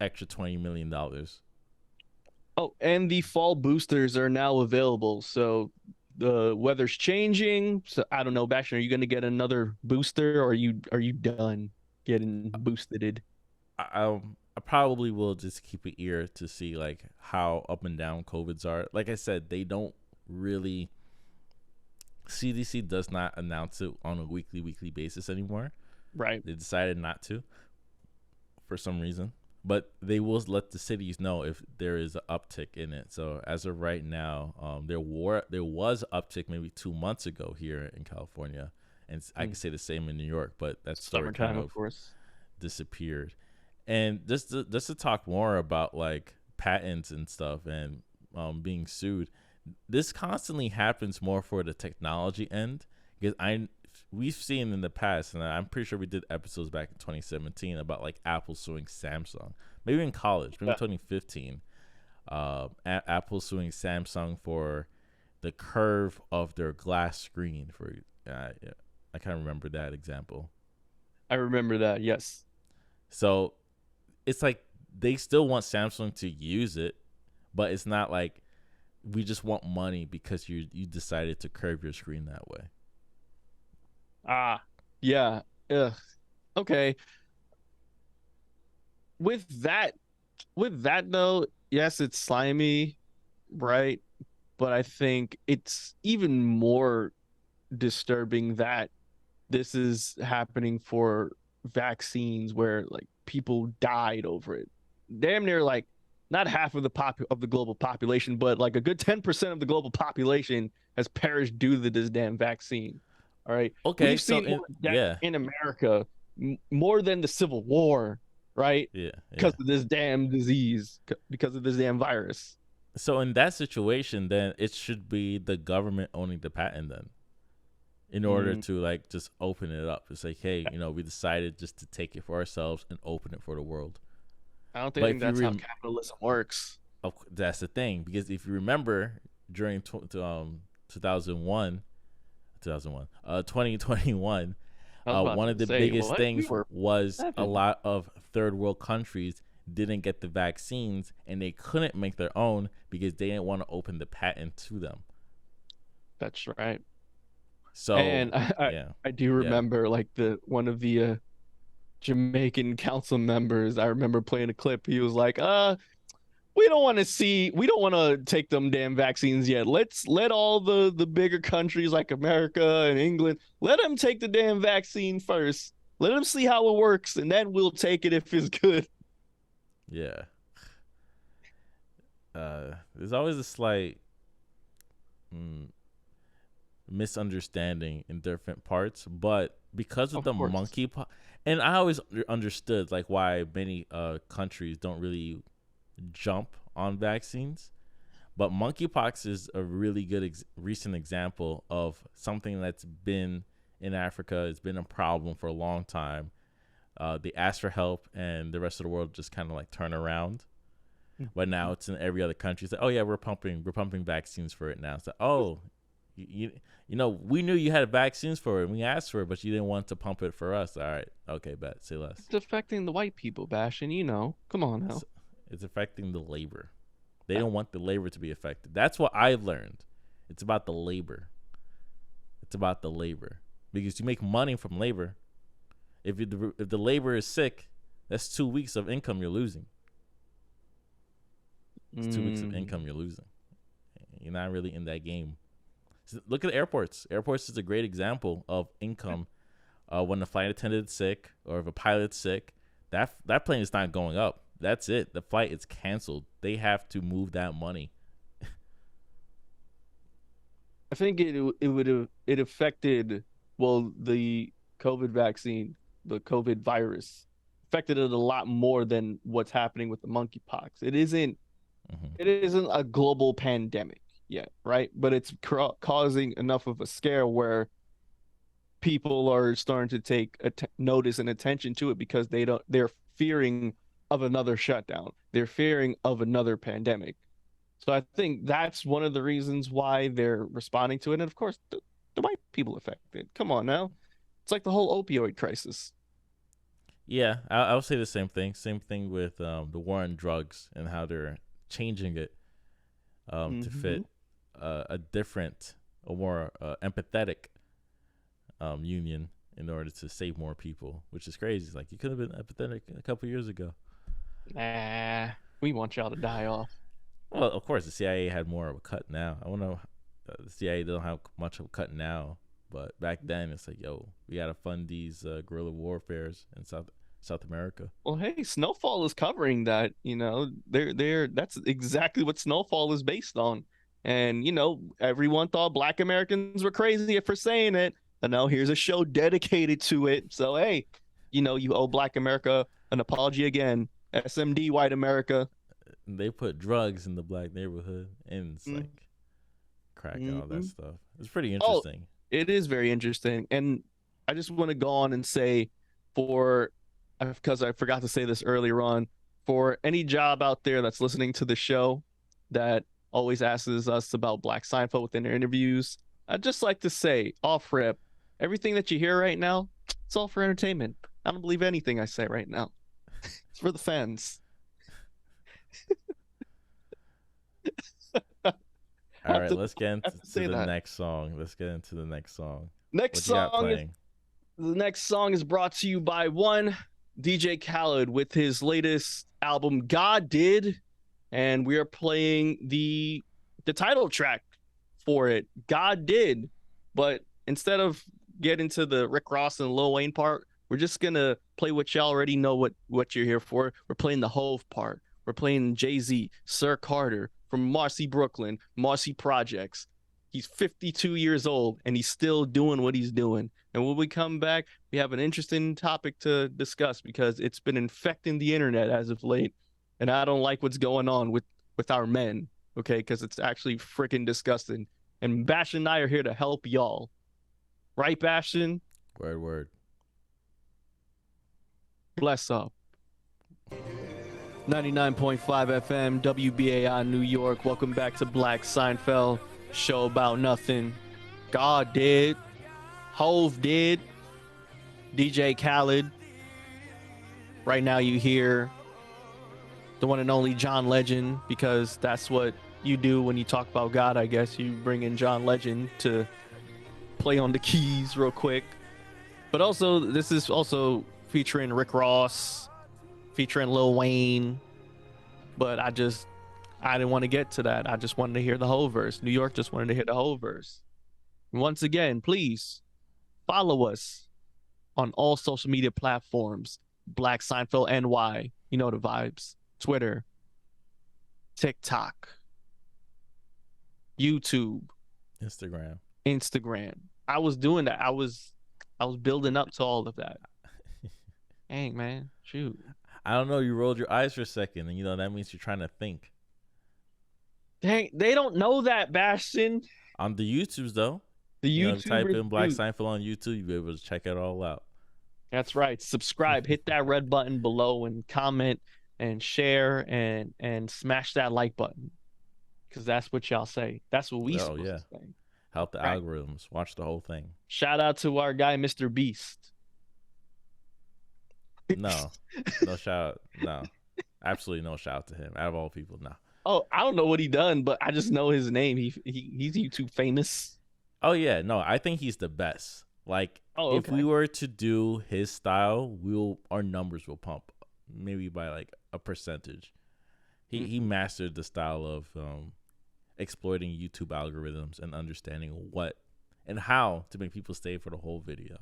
extra $20 million. Oh, and the fall boosters are now available. So the weather's changing. So I don't know, Bastion, are you gonna get another booster, or are you done getting boosted? I probably will just keep an ear to see like how up and down COVIDs are. Like I said, they don't really CDC does not announce it on a weekly basis anymore. Right. They decided not to for some reason, but they will let the cities know if there is an uptick in it. So as of right now, there was an uptick maybe 2 months ago here in California, and I can say the same in New York, but that story kind Summertime, of of course. disappeared. And just to talk more about like patents and stuff and being sued, this constantly happens more for the technology end because we've seen in the past, and I'm pretty sure we did episodes back in 2017 about like Apple suing Samsung, maybe in college, maybe Yeah. 2015. Apple suing Samsung for the curve of their glass screen. For yeah, I kind of remember that example. I remember that. Yes. So it's like they still want Samsung to use it, but it's not like we just want money because you decided to curve your screen that way. Ah, yeah. Ugh. Okay. With that, with that though, yes, it's slimy, right? But I think it's even more disturbing that this is happening for vaccines where like people died over it. Damn near like not half of the global population, but like a good 10% of the global population has perished due to this damn vaccine. All right. Okay, We've so seen more death yeah, in America, more than the Civil War, right? yeah, Because yeah. of this damn disease, because of this damn virus. So in that situation, then it should be the government owning the patent then, in order Mm, to like just open it up. It's like, hey, we decided just to take it for ourselves and open it for the world. I don't But think if you that's how capitalism works. that's the thing, because if you remember during 2001, 2021, I was about one of to the say, biggest what? We things were was a seven. lot of third world countries didn't get the vaccines and they couldn't make their own because they didn't want to open the patent to them. That's right. So And I, I, yeah, I do yeah. remember like the one of the Jamaican council members. I remember playing a clip. He was like, we don't want to take them damn vaccines yet. Let all the bigger countries like America and England, let them take the damn vaccine first. Let them see how it works, and then we'll take it if it's good." Yeah. There's always a slight mm, misunderstanding in different parts, but because of Of the course. monkeypox, and I always understood like why many countries don't really jump on vaccines, but monkeypox is a really good recent example of something that's been in Africa. It's been a problem for a long time. They asked for help, and the rest of the world just kind of like turn around. But now Mhm. it's in every other country. It's like, oh yeah, we're pumping vaccines for it now. It's like, oh, you, you, we knew you had vaccines for it, and we asked for it, but you didn't want to pump it for us. All right, okay, bet, say less. It's affecting the white people, Bastion. Come on It's, now. it's affecting the labor. They Yeah. don't want the labor to be affected. That's what I learned. It's about the labor. It's about the labor because you make money from labor. If the labor is sick, that's 2 weeks of income you're losing. It's 2 weeks of Mm. income you're losing. You're not really in that game. So look at airports. Airports is a great example of income. When the flight attendant's sick or if a pilot's sick, that plane is not going up. That's it. The flight is canceled. They have to move that money. I think it would have it affected, well, the COVID vaccine, the COVID virus affected it a lot more than what's happening with the monkeypox. Hmm. It isn't a global pandemic yet, right? But it's causing enough of a scare where people are starting to take notice and attention to it because they're fearing of another shutdown. They're fearing of another pandemic. So I think that's one of the reasons why they're responding to it. And of course, the white people affected. Come on now. It's like the whole opioid crisis. Yeah, I would say the same thing. Same thing with the war on drugs and how they're changing it to Mm-hmm. fit a different. a more empathetic union in order to save more people, which is crazy. Like you could have been empathetic a couple years ago. Nah, we want y'all to die off. Well, of course, the CIA had more of a cut now. I don't know. The CIA don't have much of a cut now, but back then it's like, yo, we gotta fund these guerrilla warfares in South America. Well, hey, Snowfall is covering that. They're that's exactly what Snowfall is based on. And everyone thought Black Americans were crazy for saying it, and now here's a show dedicated to it. So hey, you owe Black America an apology again. SMD, white America. They put drugs in the black neighborhood, and it's Mm-hmm. like crack and all that stuff. It's pretty Oh, interesting. it is very interesting. And I just want to go on and say, because I forgot to say this earlier on, for any job out there that's listening to the show that always asks us about Black Seinfeld within their interviews, I'd just like to say, off rip, everything that you hear right now, it's all for entertainment. I don't believe anything I say right now. It's for the fans. All right, let's get have into to say the that. next song. Let's get into the next song. Next What you got song is playing? The next song is brought to you by one DJ Khaled with his latest album God Did, and we are playing the title track for it, God Did. But instead of getting to the Rick Ross and Lil Wayne part, we're just gonna play what you already know what you're here for. We're playing the Hove part. We're playing Jay-Z, Sir Carter from Marcy, Brooklyn, Marcy Projects. He's 52 years old and he's still doing what he's doing. And when we come back, we have an interesting topic to discuss because it's been infecting the internet as of late. And I don't like what's going on with our men, okay? Because it's actually freaking disgusting. And Bashtin and I are here to help y'all. Right, Bashtin? Word. Bless up. 99.5 FM, WBAI New York. Welcome back to Black Seinfeld. Show about nothing. God did. Hove did. DJ Khaled. Right now you hear the one and only John Legend, because that's what you do when you talk about God, I guess. You bring in John Legend to play on the keys real quick. But also, this is also featuring Rick Ross, featuring Lil Wayne. But I didn't want to get to that. I just wanted to hear the whole verse. New York just wanted to hear the whole verse. And once again, please follow us on all social media platforms. Black Seinfeld NY. You know the vibes. Twitter, TikTok, YouTube, Instagram. I was doing that. I was building up to all of that. Dang, man. Shoot. I don't know. You rolled your eyes for a second, and that means you're trying to think. Dang, they don't know that, Bashtin. On the YouTubes, though. The YouTube. Type in Black dude. Seinfeld on YouTube. You'll be able to check it all out. That's right. Subscribe. Hit that red button below and comment and share and smash that like button, because that's what y'all say. That's what we supposed to say. Help the algorithms. Watch the whole thing. Shout out to our guy, Mr. Beast. No shout out. No, absolutely no shout out to him. Out of all people, no. Oh, I don't know what he done, but I just know his name. He's YouTube famous. Oh yeah, no, I think he's the best. Like, if we were to do his style, our numbers will pump, maybe by like a percentage. He mastered the style of exploiting YouTube algorithms and understanding what and how to make people stay for the whole video.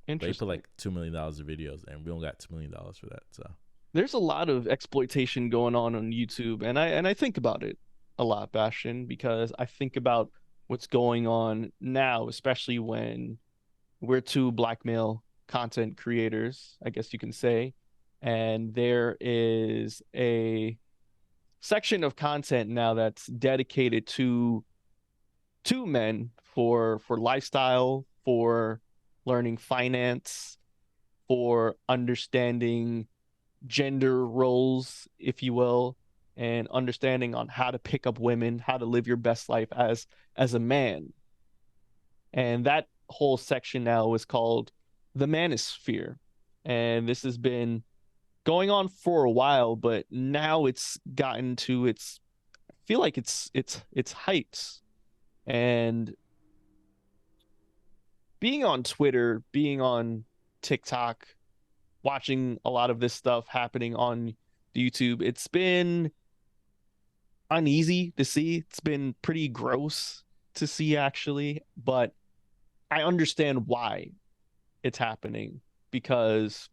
They put like $2 million of videos, and we don't got $2 million for that. So there's a lot of exploitation going on YouTube, and I think about it a lot, Bashtin, because I think about what's going on now, especially when we're two black male content creators, I guess you can say, and there is a section of content now that's dedicated to men for lifestyle, for learning finance, for understanding gender roles, if you will, and understanding on how to pick up women, how to live your best life as a man. And that whole section now is called the Manosphere. And this has been going on for a while, but now it's gotten to I feel like it's heights. And being on Twitter, being on TikTok, watching a lot of this stuff happening on YouTube, it's been uneasy to see. It's been pretty gross to see, actually, but I understand why it's happening because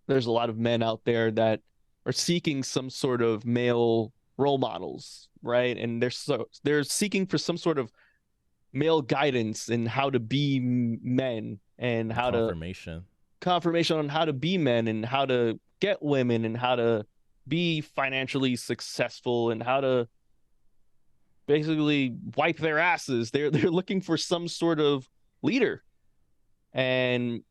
there's a lot of men out there that are seeking some sort of male role models, right? And they're seeking for some sort of male guidance in how to be men and And how to confirmation. confirmation on how to be men and how to get women and how to be financially successful and how to basically wipe their asses. They're looking for some sort of leader and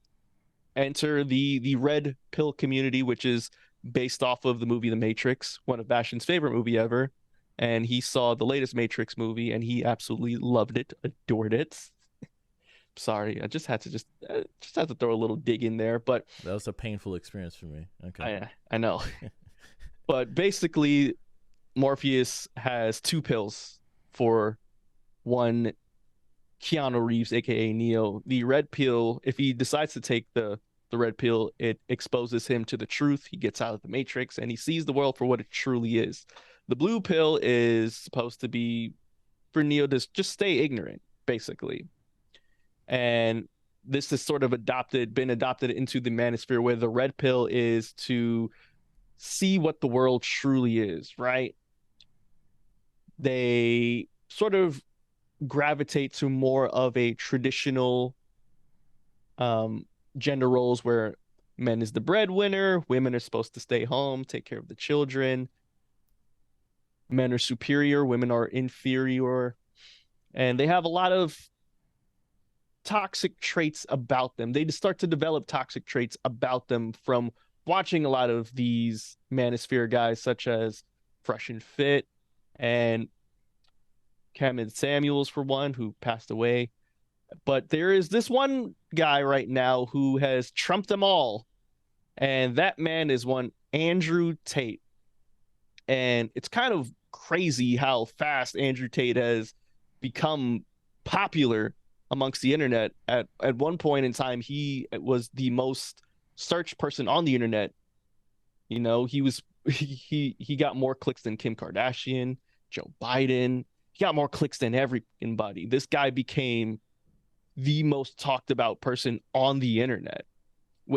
enter the red pill community, which is based off of the movie The Matrix, one of Bastion's favorite movie ever. And he saw the latest Matrix movie and he absolutely loved it, adored it. Sorry, I just had to throw a little dig in there, but That was a painful experience for me. Okay. I know. But basically, Morpheus has two pills for one Keanu Reeves, aka Neo. The red pill, if he decides to take the red pill, it exposes him to the truth. He gets out of the matrix and he sees the world for what it truly is. The blue pill is supposed to be for Neo to just stay ignorant, basically. And this is sort of been adopted into the manosphere where the red pill is to see what the world truly is, right? They sort of gravitate to more of a traditional um, gender roles where men is the breadwinner, women are supposed to stay home, take care of the children. Men are superior, women are inferior, and they have a lot of toxic traits about them. They just start to develop toxic traits about them from watching a lot of these manosphere guys, such as Fresh and Fit and Cameron Samuels, for one, who passed away. But there is this one guy right now who has trumped them all, and that man is one Andrew Tate. And it's kind of crazy how fast Andrew Tate has become popular amongst the internet. At one point in time, he was the most searched person on the internet. You know, he got more clicks than Kim Kardashian, Joe Biden. He got more clicks than everybody. This guy became the most talked about person on the internet.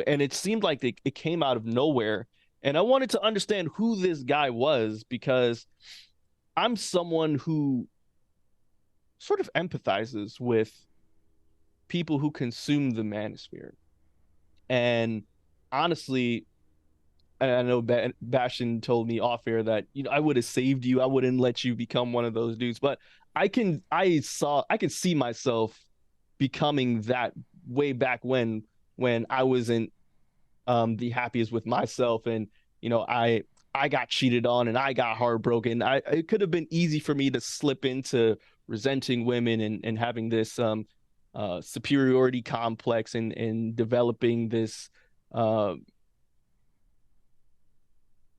And it seemed like it came out of nowhere. And I wanted to understand who this guy was because I'm someone who sort of empathizes with people who consume the manosphere. And honestly, I know Bastion told me off air that I would have saved you. I wouldn't let you become one of those dudes. But I could see myself becoming that way back when I wasn't the happiest with myself, and I got cheated on and I got heartbroken. It could have been easy for me to slip into resenting women and having this superiority complex and developing uh,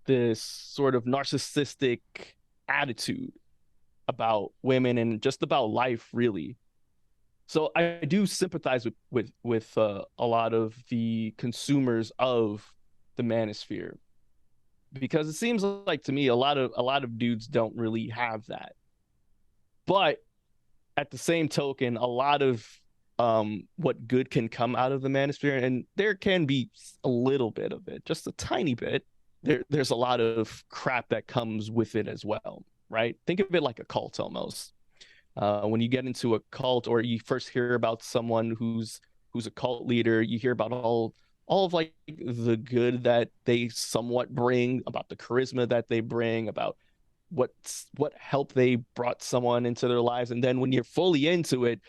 this sort of narcissistic attitude about women and just about life, really. So I do sympathize with a lot of the consumers of the manosphere because it seems like to me a lot of dudes don't really have that. But at the same token, a lot of what good can come out of the manosphere, and there can be a little bit of it, just a tiny bit. There's a lot of crap that comes with it as well, right? Think of it like a cult almost. When you get into a cult or you first hear about someone who's a cult leader, you hear about all of like the good that they somewhat bring, about the charisma that they bring, about what help they brought someone into their lives. And then when you're fully into it,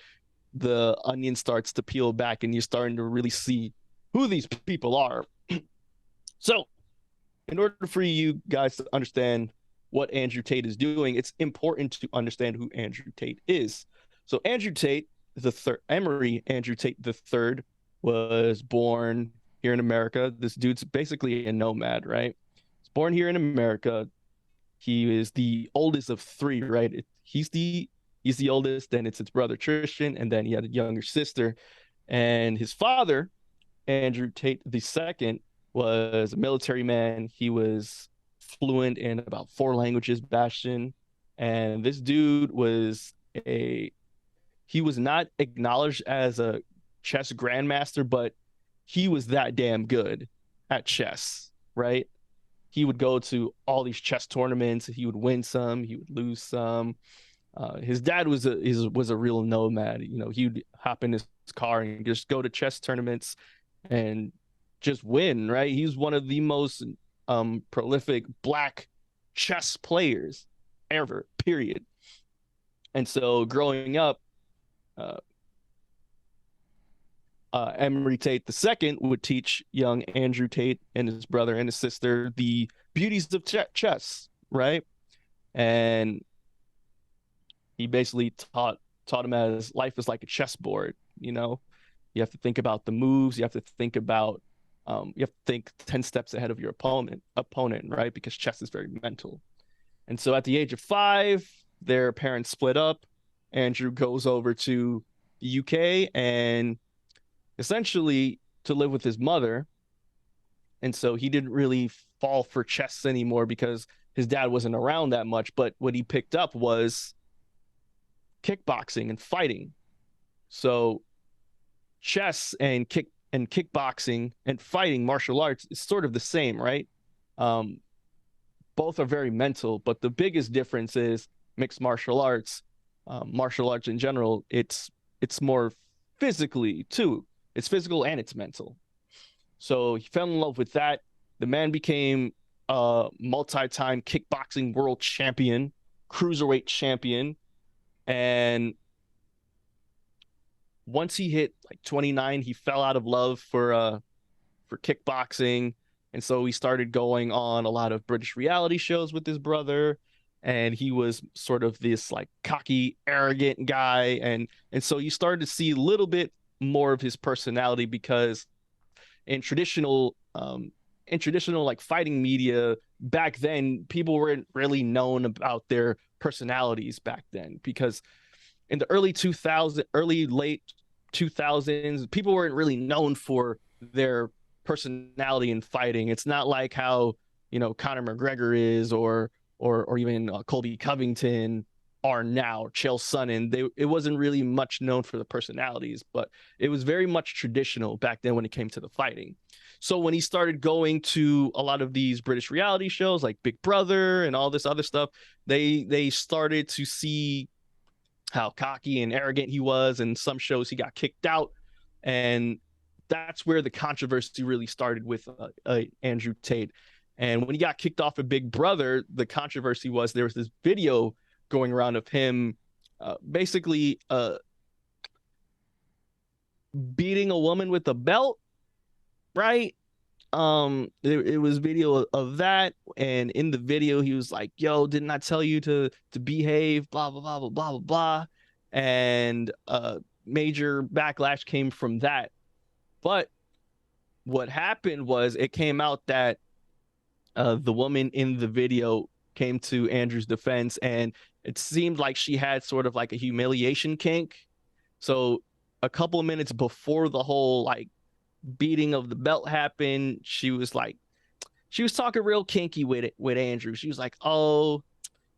the onion starts to peel back and you're starting to really see who these people are. So in order for you guys to understand what Andrew Tate is doing, it's important to understand who Andrew Tate is. So Andrew Tate the third, Emery Andrew Tate the third, was born here in America. This dude's basically a nomad, right? He's born here in America. He is the oldest of three, right? He's the He's the oldest, then it's his brother Tristan, and then he had a younger sister. And his father, Andrew Tate II, was a military man. He was fluent in about 4 languages, Bashtin. And this dude was a he was not acknowledged as a chess grandmaster, but he was that damn good at chess, right? He would go to all these chess tournaments. He would win some, he would lose some. His dad was a real nomad. You know, he'd hop in his car and just go to chess tournaments and just win. Right? He's one of the most prolific black chess players ever. Period. And so, growing up, uh, Emery Tate II would teach young Andrew Tate and his brother and his sister the beauties of chess, right? And he basically taught him as life is like a chessboard. You know, you have to think about the moves. You have to think about you have to think 10 steps ahead of your opponent, right? Because chess is very mental. And so at the age of 5, their parents split up. Andrew goes over to the UK and essentially to live with his mother. And so he didn't really fall for chess anymore because his dad wasn't around that much. But what he picked up was kickboxing and fighting. So chess and kickboxing and fighting martial arts is sort of the same, right? Um, both are very mental, but the biggest difference is mixed martial arts in general. It's more physically too. It's physical and it's mental. So he fell in love with that. The man became a multi-time kickboxing world champion, cruiserweight champion, and once he hit like 29, he fell out of love for kickboxing, and so he started going on a lot of British reality shows with his brother. And he was sort of this like cocky, arrogant guy, and so you started to see a little bit more of his personality because in traditional like fighting media back then, people weren't really known about their personalities back then because in the early late 2000s, people weren't really known for their personality in fighting. It's not like how, you know, Conor McGregor is or even Colby Covington are now, Chael Sonnen. It wasn't really much known for the personalities, but it was very much traditional back then when it came to the fighting. So when he started going to a lot of these British reality shows like Big Brother and all this other stuff, they started to see how cocky and arrogant he was. And some shows he got kicked out, and that's where the controversy really started with Andrew Tate. And when he got kicked off of Big Brother, the controversy was there was this video going around of him basically beating a woman with a belt, right? It was video of that, and in the video he was like, yo, didn't I tell you to behave, blah blah blah blah blah blah blah. And major backlash came from that. But what happened was it came out that the woman in the video came to Andrew's defense, and it seemed like she had sort of like a humiliation kink. So a couple of minutes before the whole like beating of the belt happened, she was talking real kinky with Andrew. She was like, "Oh,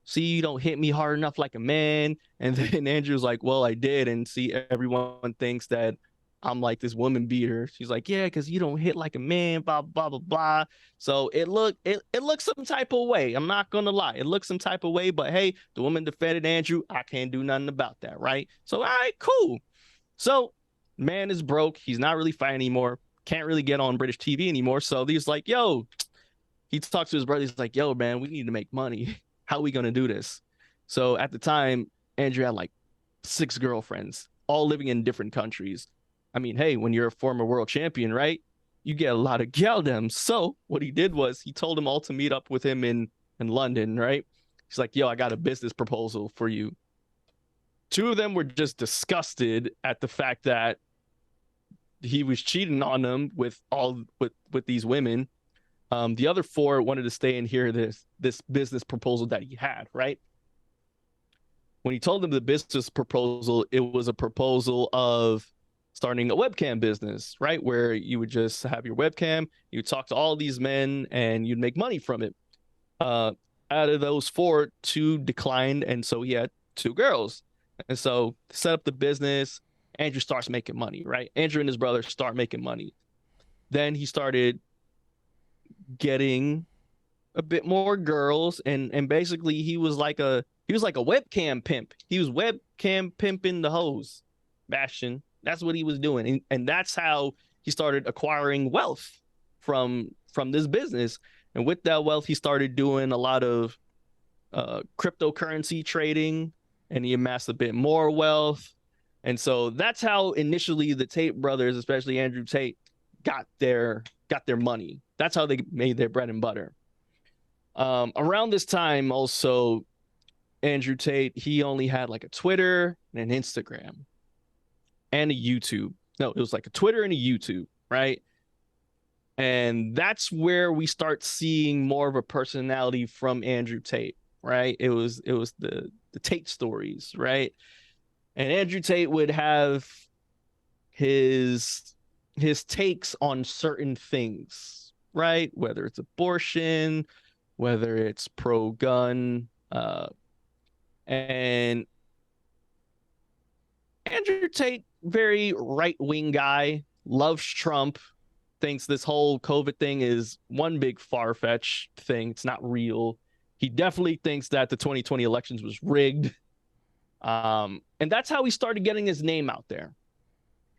see, you don't hit me hard enough like a man." And then Andrew's like, "Well, I did, and see, everyone thinks that I'm like this woman beater." She's like, "Yeah, because you don't hit like a man, blah blah blah blah." So it looked some type of way. I'm not gonna lie, it looked some type of way. But hey, the woman defended Andrew. I can't do nothing about that, right? So all right, cool. So man is broke. He's not really fighting anymore. Can't really get on British TV anymore. So he's like, yo, he talks to his brother. He's like, yo, man, we need to make money. How are we going to do this? So at the time, Andrew had like 6 girlfriends, all living in different countries. I mean, hey, when you're a former world champion, right? You get a lot of galdems. So what he did was he told them all to meet up with him in London, right? He's like, yo, I got a business proposal for you. 2 of them were just disgusted at the fact that he was cheating on them with these women. The other 4 wanted to stay and hear this business proposal that he had, right? When he told them the business proposal, it was a proposal of starting a webcam business, right? Where you would just have your webcam, you talk to all these men, and you'd make money from it. Uh, Out of those four, two declined, and so he had two girls. And so set up the business. Andrew starts making money, right? Andrew and his brother start making money. Then he started getting a bit more girls, and basically he was like a webcam pimp. He was webcam pimping the hoes, Bastion. That's what he was doing, and that's how he started acquiring wealth from this business. And with that wealth, he started doing a lot of cryptocurrency trading, and he amassed a bit more wealth. And so that's how initially the Tate brothers, especially Andrew Tate, got their money. That's how they made their bread and butter. Around this time, also, Andrew Tate, he only had like a Twitter and an Instagram and a YouTube. No, it was like a Twitter and a YouTube, right? And that's where we start seeing more of a personality from Andrew Tate, right? It was the Tate stories, right? And Andrew Tate would have his takes on certain things, right? Whether it's abortion, whether it's pro-gun, and Andrew Tate, very right-wing guy, loves Trump, thinks this whole COVID thing is one big far-fetched thing. It's not real. He definitely thinks that the 2020 elections was rigged. And that's how he started getting his name out there,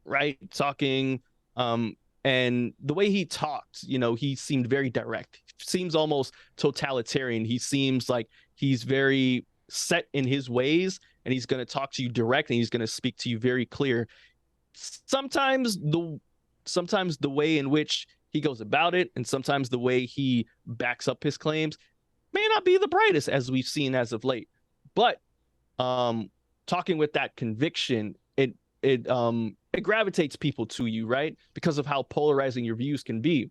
right? Talking, and the way he talked, he seemed very direct. Seems almost totalitarian. He seems like he's very set in his ways, and he's going to talk to you direct, and he's going to speak to you very clear. Sometimes the way in which he goes about it, and sometimes the way he backs up his claims may not be the brightest, as we've seen as of late. But talking with that conviction, it gravitates people to you, right? Because of how polarizing your views can be.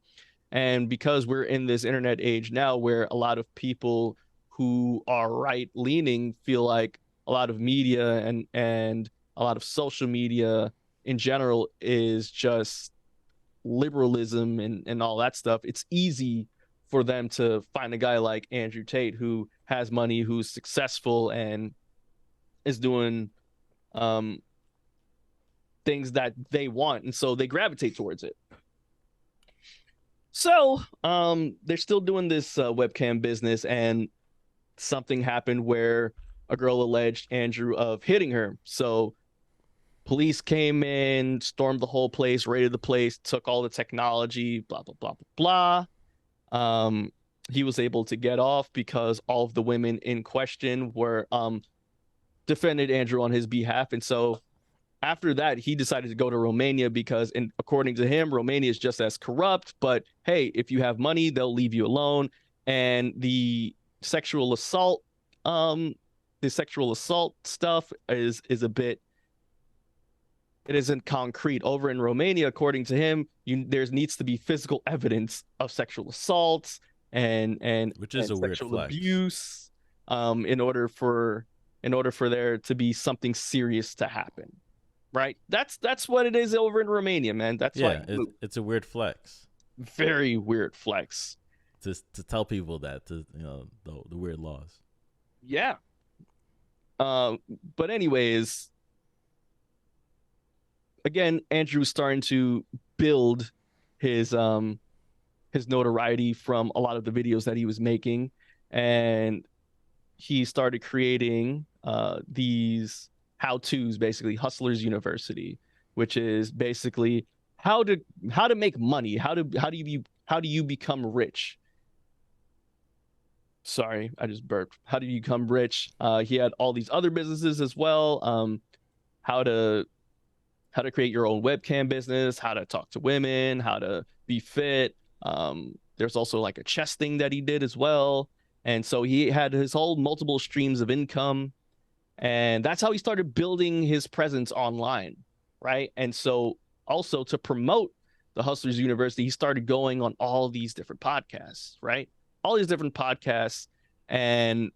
And because we're in this internet age now where a lot of people who are right leaning feel like a lot of media and a lot of social media in general is just liberalism and all that stuff, it's easy for them to find a guy like Andrew Tate who has money, who's successful, and is doing things that they want, and so they gravitate towards it. So they're still doing this webcam business, and something happened where a girl alleged Andrew of hitting her. So police came in, stormed the whole place, raided the place, took all the technology, blah blah blah blah blah. He was able to get off because all of the women in question were defended Andrew on his behalf. And so after that, he decided to go to Romania because, according to him, Romania is just as corrupt. But hey, if you have money, they'll leave you alone. And the sexual assault stuff is a bit, it isn't concrete. Over in Romania, according to him, there needs to be physical evidence of sexual assaults and which is and a weird sexual flex. abuse in order for there to be something serious to happen. Right? That's what it is over in Romania, man. That's it's a weird flex. Very weird flex. To tell people that, the weird laws. Yeah. But anyways, again, Andrew's starting to build his notoriety from a lot of the videos that he was making, and he started creating these how-tos, basically Hustlers University, which is basically how to make money, how do you become rich. Sorry, I just burped. How do you become rich? He had all these other businesses as well. How to create your own webcam business, how to talk to women, how to be fit. There's also like a chess thing that he did as well. And so he had his whole multiple streams of income. And that's how he started building his presence online, right? And so also to promote the Hustlers University, he started going on all these different podcasts, right? All these different podcasts. And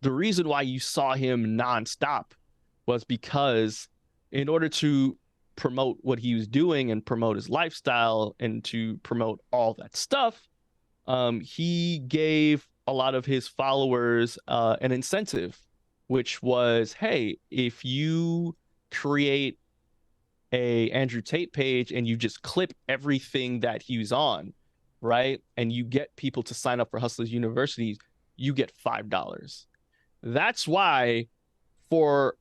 the reason why you saw him nonstop was because in order to promote what he was doing and promote his lifestyle and to promote all that stuff, he gave a lot of his followers an incentive, which was, hey, if you create a Andrew Tate page and you just clip everything that he was on, right? And you get people to sign up for Hustlers University, you get $5. That's why for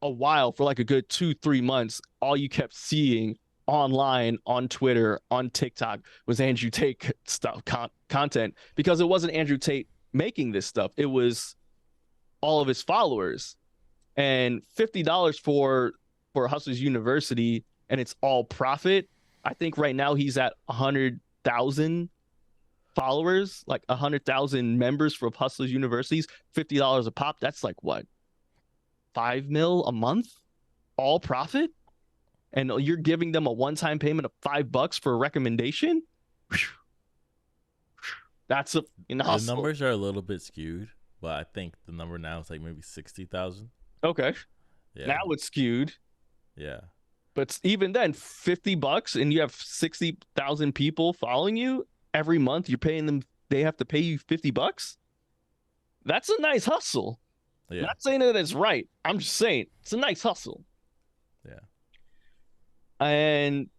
a while, for like a good 2-3 months, all you kept seeing online, on Twitter, on TikTok was Andrew Tate stuff, content, because it wasn't Andrew Tate making this stuff. It was all of his followers. And $50 for Hustlers University, and it's all profit. I think right now he's at 100,000 followers, like 100,000 members for Hustlers Universities, $50 a pop. That's like what, 5 mil a month, all profit, and you're giving them a one-time payment of $5 for a recommendation. That's a the numbers are a little bit skewed, but I think the number now is like maybe 60,000. Okay, Yeah. now it's skewed. Yeah. But even then, $50 and you have 60,000 people following you every month. You're paying them; they have to pay you $50. That's a nice hustle. Yeah. I'm not saying that it's right. I'm just saying it's a nice hustle. Yeah. And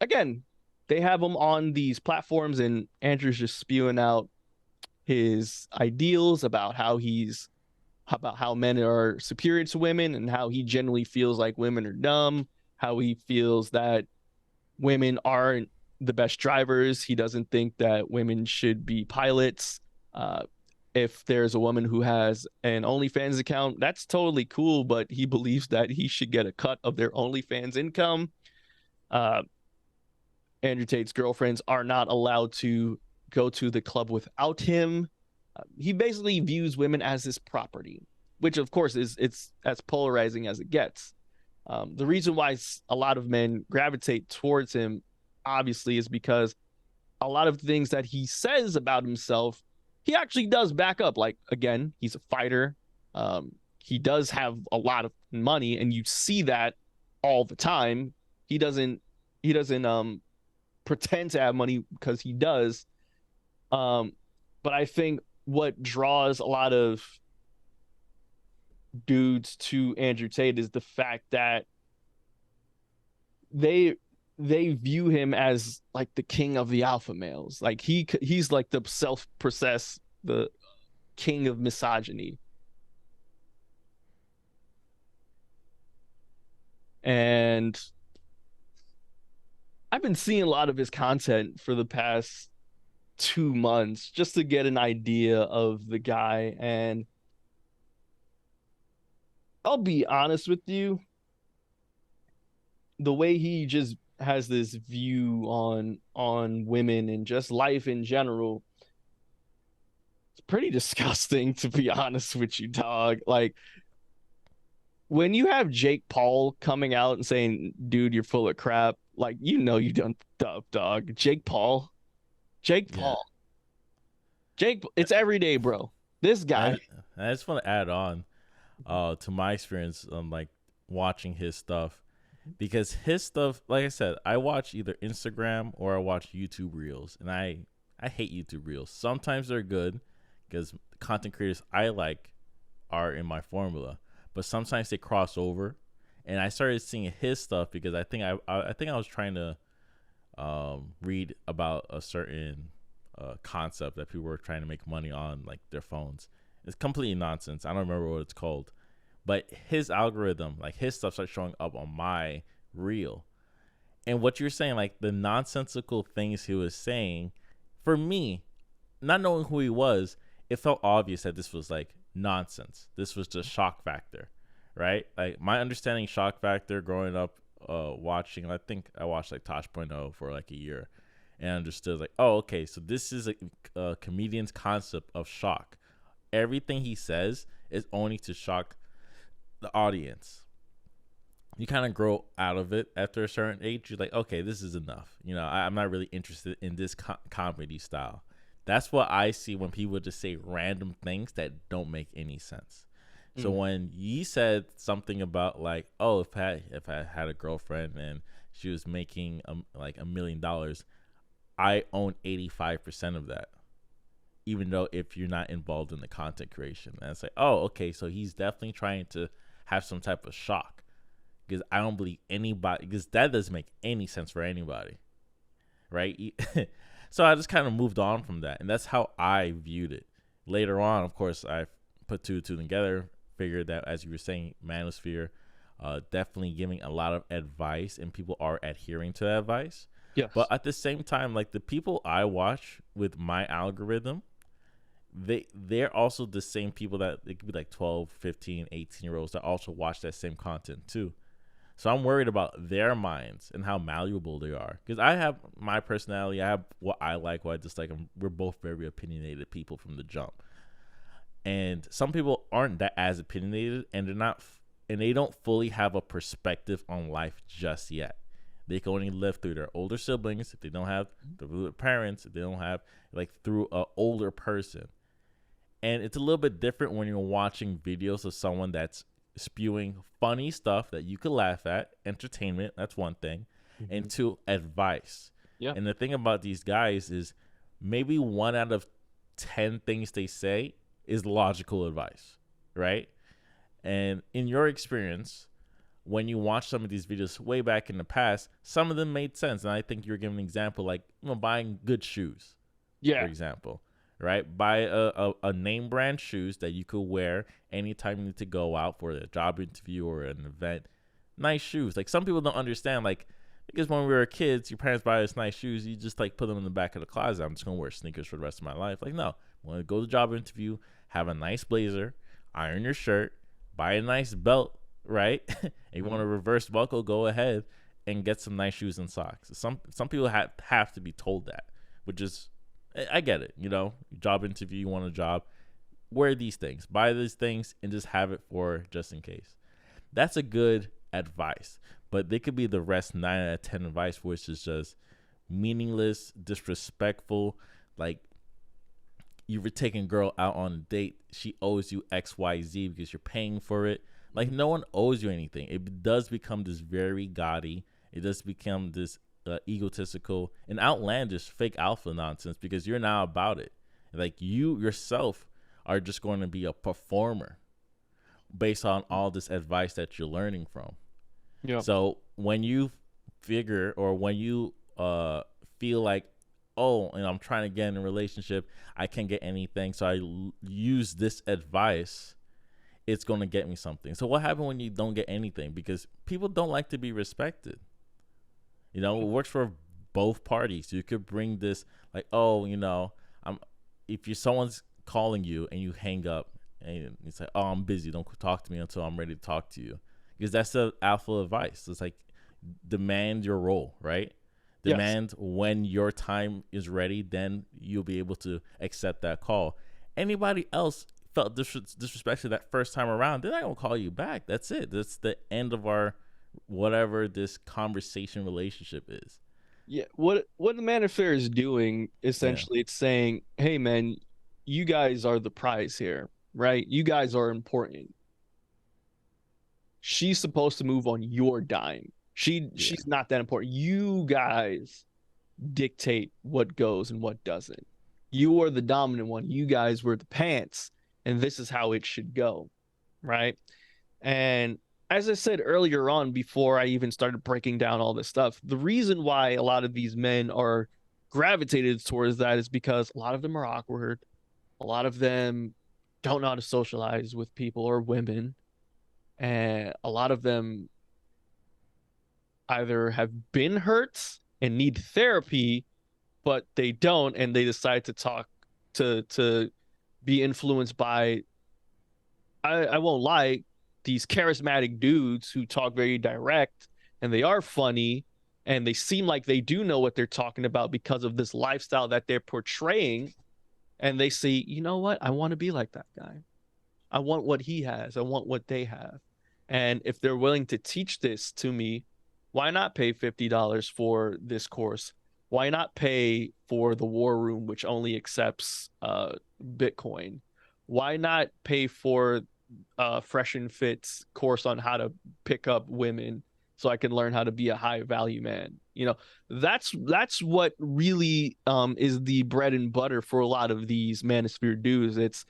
again, they have him on these platforms, and Andrew's just spewing out his ideals about how men are superior to women and how he generally feels like women are dumb, how he feels that women aren't the best drivers. He doesn't think that women should be pilots. If there's a woman who has an OnlyFans account, that's totally cool, but he believes that he should get a cut of their OnlyFans income. Andrew Tate's girlfriends are not allowed to go to the club without him. He basically views women as his property, which of course it's as polarizing as it gets. The reason why a lot of men gravitate towards him, obviously, is because a lot of things that he says about himself, he actually does back up. Like, again, he's a fighter. He does have a lot of money, and you see that all the time. He doesn't pretend to have money, because he does. But I think what draws a lot of dudes to Andrew Tate is the fact that they view him as like the king of the alpha males. Like he's like the self-processed, the king of misogyny. And I've been seeing a lot of his content for the past 2 months just to get an idea of the guy. And I'll be honest with you, the way he just has this view on women and just life in general, it's pretty disgusting, to be honest with you, dog. Like, when you have Jake Paul coming out and saying, dude, you're full of crap, like, you know you done stuff, dog. Jake Paul. It's every day, bro. This guy. I just want to add on to my experience on like watching his stuff, because his stuff, like I said, I watch either Instagram or I watch YouTube Reels, and I hate YouTube Reels. Sometimes they're good because content creators I like are in my formula, but sometimes they cross over. And I started seeing his stuff because I think I was trying to read about a certain concept that people were trying to make money on, like their phones. It's completely nonsense. I don't remember what it's called, but his algorithm, like his stuff, started showing up on my reel. And what you're saying, like the nonsensical things he was saying, for me, not knowing who he was, it felt obvious that this was like nonsense. This was just shock factor. Right? Like my understanding shock factor growing up watching, I think I watched like Tosh.0 for like a year and understood like, oh, okay, so this is a comedian's concept of shock. Everything he says is only to shock the audience. You kind of grow out of it after a certain age. You're like, okay, this is enough. You know, I'm not really interested in this comedy style. That's what I see when people just say random things that don't make any sense. So Mm. when you said something about like, oh, if I had a girlfriend and she was making like $1 million, I own 85% of that. Even though if you're not involved in the content creation, and it's like, oh, okay, so he's definitely trying to have some type of shock, because I don't believe anybody, because that doesn't make any sense for anybody, right? So I just kind of moved on from that, and that's how I viewed it. Later on, of course, I put two and two together, figured that, as you were saying, Manosphere, definitely giving a lot of advice, and people are adhering to that advice. But Yes. at the same time, like the people I watch with my algorithm, they're also the same people that it could be like 12, 15, 18-year olds that also watch that same content too. So I'm worried about their minds and how malleable they are, because I have my personality, I have what I like, what I dislike. We're both very opinionated people from the jump, and some people aren't that as opinionated, and they're not, and they don't fully have a perspective on life just yet. They can only live through their older siblings, if they don't have the parents, if they don't have like through an older person. And it's a little bit different when you're watching videos of someone that's spewing funny stuff that you could laugh at, entertainment, that's one thing, Hmm. and two, advice. Yeah. And the thing about these guys is maybe 1 out of 10 things they say is logical advice, right? And in your experience, when you watch some of these videos way back in the past, some of them made sense. And I think you're giving an example, like, buying good shoes, for Yeah. example, right? Buy a name brand shoes that you could wear anytime you need to go out for a job interview or an event. Nice shoes. Like, some people don't understand, like, because when we were kids, your parents buy us nice shoes, you just like put them in the back of the closet. I'm just gonna wear sneakers for the rest of my life. Like, no, when you go to the job interview, have a nice blazer, iron your shirt, buy a nice belt, right? And you want to reverse buckle, go ahead and get some nice shoes and socks. Some people have to be told that, which is, I get it. Job interview, you want a job, wear these things, buy these things, and just have it for just in case. That's a good advice, but they could be the rest 9 out of 10 advice, which is just meaningless, disrespectful. Like, you were taking a girl out on a date, she owes you XYZ because you're paying for it. Like, no one owes you anything. It does become this very gaudy. It does become this egotistical and outlandish fake alpha nonsense, because you're now about it. Like, you yourself are just going to be a performer based on all this advice that you're learning from. Yeah. So when you figure, or when you feel like, oh, and I'm trying to get in a relationship, I can't get anything, so I use this advice, it's going to get me something. So what happens when you don't get anything? Because people don't like to be respected. It works for both parties. You could bring this, like, oh, I'm if someone's calling you and you hang up and it's like, oh, I'm busy, don't talk to me until I'm ready to talk to you, because that's the alpha advice. It's like, demand your role, right? Yes. Demand when your time is ready, then you'll be able to accept that call. Anybody else felt disrespected that first time around, they're not gonna call you back. That's it. That's the end of our whatever this conversation relationship is. Yeah. What the Manosphere is doing, Yeah, essentially, it's saying, hey man, you guys are the prize here, right? You guys are important. She's supposed to move on your dime. yeah, She's not that important. You guys dictate what goes and what doesn't. You are the dominant one. You guys were the pants, and this is how it should go, right? And as I said earlier on, before I even started breaking down all this stuff, the reason why a lot of these men are gravitated towards that is because a lot of them are awkward. A lot of them don't know how to socialize with people or women. And a lot of them either have been hurt and need therapy, but they don't, and they decide to talk to be influenced by, I won't lie, these charismatic dudes who talk very direct, and they are funny, and they seem like they do know what they're talking about because of this lifestyle that they're portraying. And they say, you know what? I want to be like that guy. I want what he has. I want what they have. And if they're willing to teach this to me, why not pay $50 for this course? Why not pay for the war room, which only accepts Bitcoin? Why not pay for Fresh and Fit's course on how to pick up women so I can learn how to be a high value man? That's what really is the bread and butter for a lot of these Manosphere dudes. It's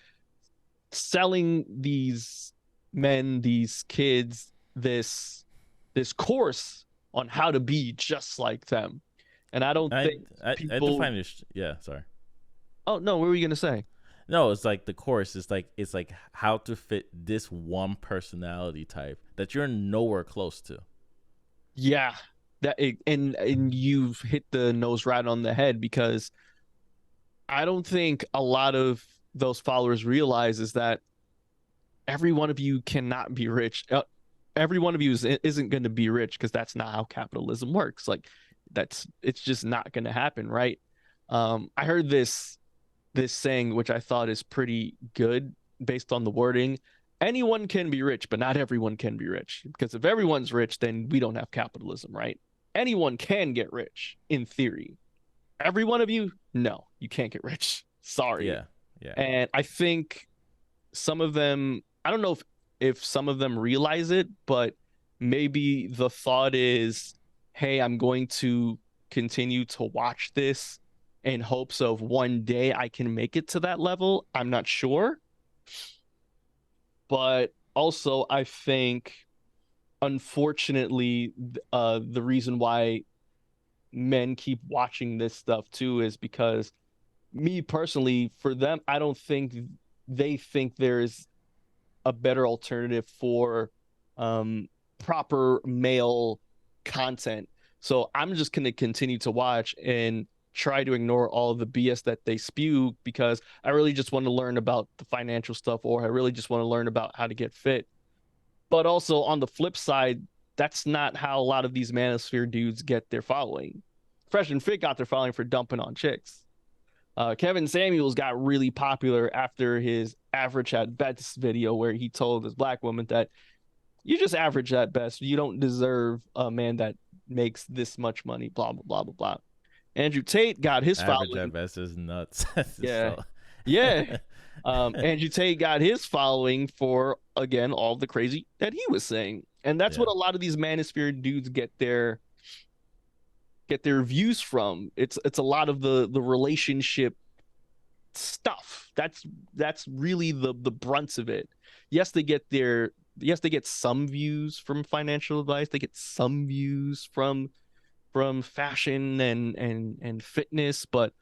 selling these men, these kids, this course on how to be just like them. And I don't I think I people. define it. Yeah, sorry. Oh no, what were you gonna say? No, it's like the course. It's like how to fit this one personality type that you're nowhere close to. Yeah, and you've hit the nose right on the head because I don't think a lot of those followers realize is that every one of you cannot be rich. Every one of you isn't going to be rich because that's not how capitalism works. Like it's just not going to happen, right? I heard this saying, which I thought is pretty good based on the wording. Anyone can be rich, but not everyone can be rich. Because if everyone's rich, then we don't have capitalism, right? Anyone can get rich in theory. Every one of you, no, you can't get rich. Sorry. Yeah, yeah. And I think some of them, I don't know if some of them realize it, but maybe the thought is, hey, I'm going to continue to watch this in hopes of one day I can make it to that level. I'm not sure. But also, I think, unfortunately, the reason why men keep watching this stuff too is because me personally, for them, I don't think they think there's a better alternative for proper male content. So I'm just going to continue to watch and try to ignore all of the BS that they spew because I really just want to learn about the financial stuff or I really just want to learn about how to get fit. But also on the flip side, that's not how a lot of these Manosphere dudes get their following. Fresh and Fit got their following for dumping on chicks. Kevin Samuels got really popular after his average at best video where he told this black woman that you just average at best. You don't deserve a man that makes this much money, blah, blah, blah, blah, blah. Andrew Tate got his Average at following. best is nuts. Yeah. So, Yeah. Andrew Tate got his following for, again, all the crazy that he was saying. And that's yeah, what a lot of these manosphere dudes get their views from. It's a lot of the relationship stuff. That's really the brunts of it. Yes, they get some views from financial advice. They get some views from fashion and fitness, but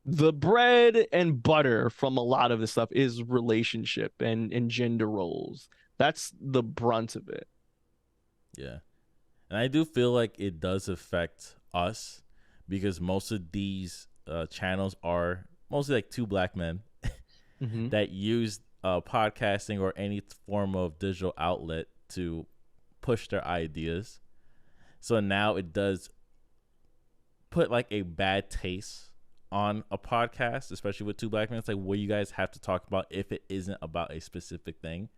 the bread and butter from a lot of this stuff is relationship and gender roles. That's the brunt of it. yeah. And I do feel like it does affect us because most of these channels are mostly like two black men Mm-hmm. that use podcasting or any form of digital outlet to push their ideas. So now it does put like a bad taste on a podcast, especially with two black men. It's like, what you guys have to talk about if it isn't about a specific thing.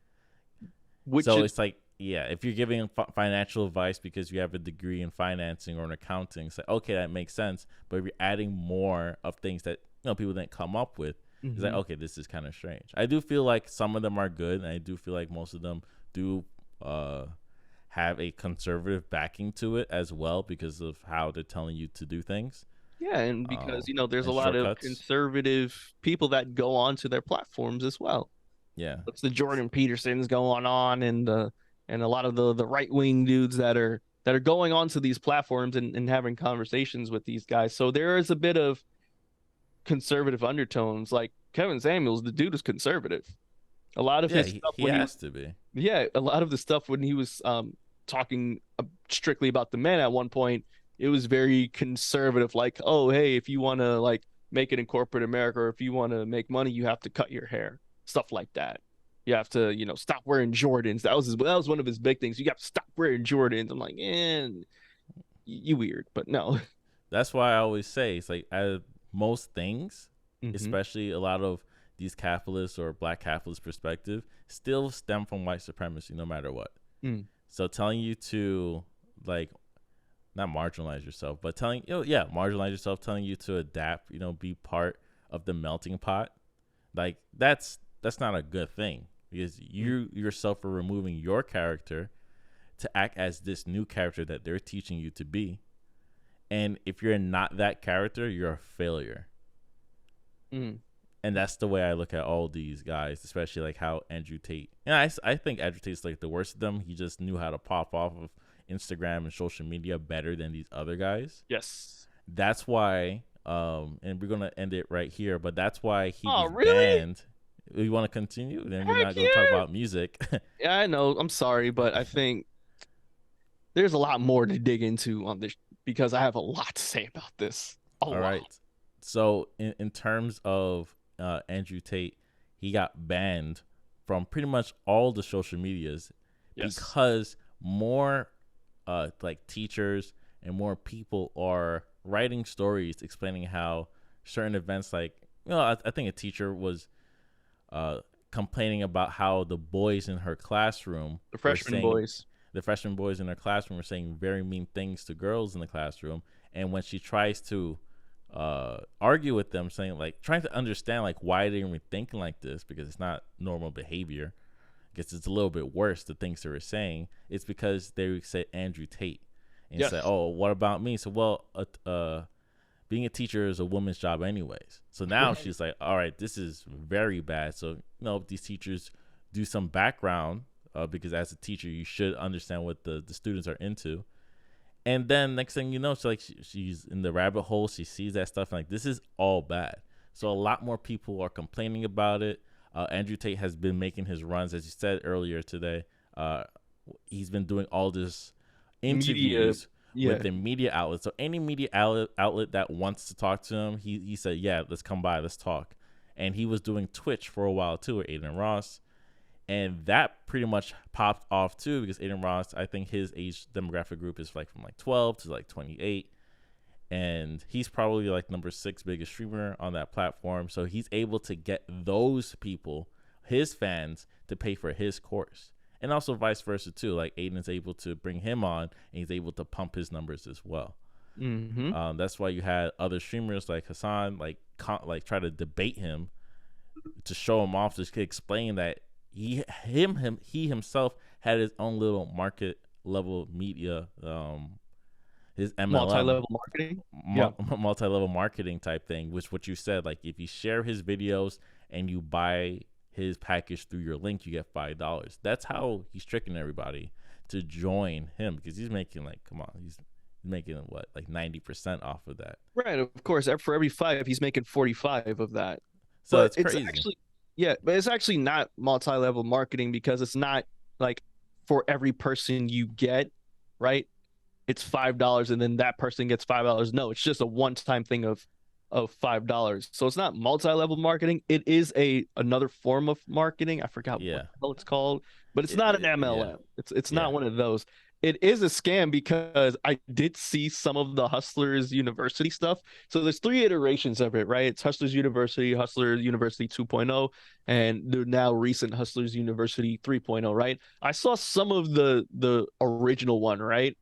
Which So is it's like, yeah, if you're giving financial advice because you have a degree in financing or in accounting, it's like, okay, that makes sense. But if you're adding more of things that people didn't come up with, it's like, Mhm. okay, this is kind of strange. I do feel like some of them are good, and I do feel like most of them do have a conservative backing to it as well because of how they're telling you to do things, Yeah, and because there's a and lot of shortcuts. conservative people that go on to their platforms as well. Yeah, It's the Jordan Petersons going on and a lot of the right wing dudes that are going onto these platforms and having conversations with these guys. So there is a bit of conservative undertones. Like Kevin Samuels, the dude is conservative. A lot of yeah, his he, stuff he when he has to be. yeah, a lot of the stuff when he was talking strictly about the men at one point, it was very conservative. Like, oh, hey, if you want to like make it in corporate America, or if you want to make money, you have to cut your hair, stuff like that. You have to, stop wearing Jordans. That was one of his big things. You got to stop wearing Jordans. I'm like, you weird, but no. That's why I always say it's like most things, Hmm. especially a lot of these capitalists or black capitalist perspective, still stem from white supremacy, no matter what. Mm. So telling you to like not marginalize yourself, but telling yeah, marginalize yourself, telling you to adapt, be part of the melting pot. Like that's not a good thing because you yourself are removing your character to act as this new character that they're teaching you to be. And if you're not that character, you're a failure. Mm. And that's the way I look at all these guys, especially like how Andrew Tate. And I think Andrew Tate's like the worst of them. He just knew how to pop off of Instagram and social media better than these other guys. Yes. That's why, and we're gonna end it right here. But that's why he Oh, was really? banned. You want to continue? Then we're Heck not gonna talk yeah. about music. Yeah, I know. I'm sorry, but I think there's a lot more to dig into on this because I have a lot to say about this. A All lot. right. So in terms of Andrew Tate, he got banned from pretty much all the social medias Yes. because more like teachers and more people are writing stories explaining how certain events, like I think a teacher was complaining about how the boys in her classroom The were freshman saying boys. the freshman boys in her classroom were saying very mean things to girls in the classroom, and when she tries to argue with them, saying like trying to understand like why they're even thinking like this because it's not normal behavior. I guess it's a little bit worse the things they were saying. It's because they said Andrew Tate and Yes. said, "Oh, what about me?" So well, being a teacher is a woman's job anyways. So now Right. she's like, all right, this is very bad. So these teachers do some background because as a teacher you should understand what the students are into. And then next thing you know, she's in the rabbit hole. She sees that stuff and like this is all bad. So a lot more people are complaining about it. Andrew Tate has been making his runs, as you said earlier today. He's been doing all this Media. interviews with Yeah. the media outlets. So any media outlet that wants to talk to him, he said, yeah, let's come by, let's talk. And he was doing Twitch for a while too with Aiden Ross. And that pretty much popped off too because Aiden Ross, I think his age demographic group is like from like 12 to like 28. And he's probably like number 6 biggest streamer on that platform. So he's able to get those people, his fans, to pay for his course. And also vice versa too. Like Aiden's able to bring him on and he's able to pump his numbers as well. Mm-hmm. That's why you had other streamers like Hassan like try to debate him to show him off, to explain that he himself had his own little market level media, his MLM, Multi-level marketing. Yeah. multi-level marketing type thing, which what you said, like if you share his videos and you buy his package through your link, you get $5. That's how he's tricking everybody to join him because he's making like, come on, he's making what, like 90% off of that. Right. Of course, for every 5, he's making 45 of that. So But it's it's crazy. actually, yeah, but it's actually not multi-level marketing because it's not like for every person you get, right? It's $5 and then that person gets $5. No, it's just a one-time thing of $5. So it's not multi-level marketing. It is another form of marketing. I forgot what Yeah. the hell it's called, but it's not an Yeah. MLM. It's Yeah. not one of those. It is a scam because I did see some of the Hustlers University stuff. So there's 3 iterations of it, right? It's Hustlers University, Hustlers University 2.0, and the now recent Hustlers University 3.0, right? I saw some of the original one, right?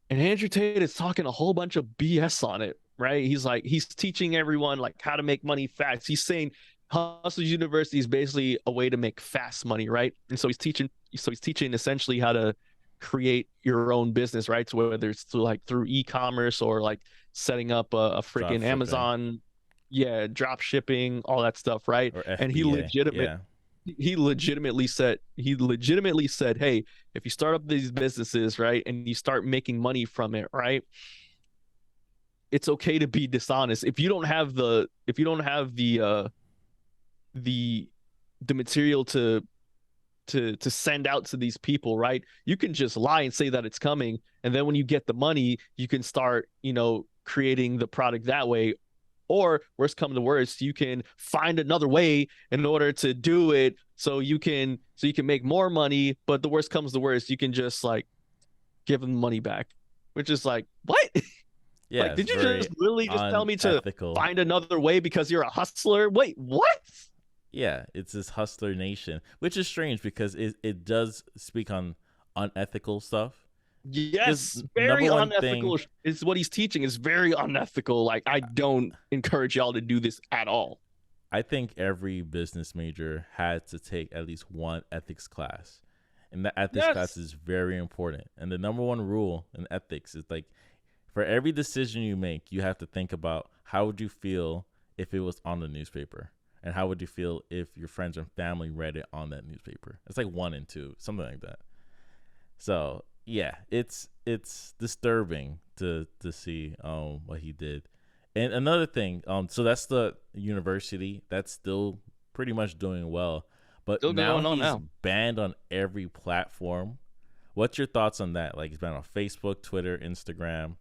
And Andrew Tate is talking a whole bunch of BS on it, right? He's teaching everyone like how to make money fast. He's saying Hustlers University is basically a way to make fast money, right? And so he's teaching essentially how to create your own business, right? So whether it's through e-commerce or like setting up a Drop freaking shipping Amazon, yeah, drop shipping, all that stuff, right? or And FBA. Yeah. he legitimately said, hey, if you start up these businesses, right, and you start making money from it, right, it's okay to be dishonest. If you don't have the material to send out to these people, right, you can just lie and say that it's coming, and then when you get the money you can start creating the product that way. Or worst come to worst, you can find another way in order to do it so you can make more money. But the worst comes to worst, you can just like give them money back, which is like, what? Yeah, Like, it's did you very just really just tell me to unethical. find another way because you're a hustler? Wait, what? Yeah, it's this hustler nation, which is strange because it does speak on unethical stuff. Because Yes, number very one thing, unethical is what he's teaching. Is very unethical. Like, I don't encourage y'all to do this at all. I think every business major had to take at least one ethics class. And that ethics class Yes. is very important. And the number one rule in ethics is like, for every decision you make, you have to think about how would you feel if it was on the newspaper, and how would you feel if your friends and family read it on that newspaper. It's like 1 and 2, something like that. So yeah, it's disturbing to see what he did. And another thing, so that's the university that's still pretty much doing well, but Still now going on he's now. banned on every platform. What's your thoughts on that? Like, he's banned on Facebook, Twitter, Instagram.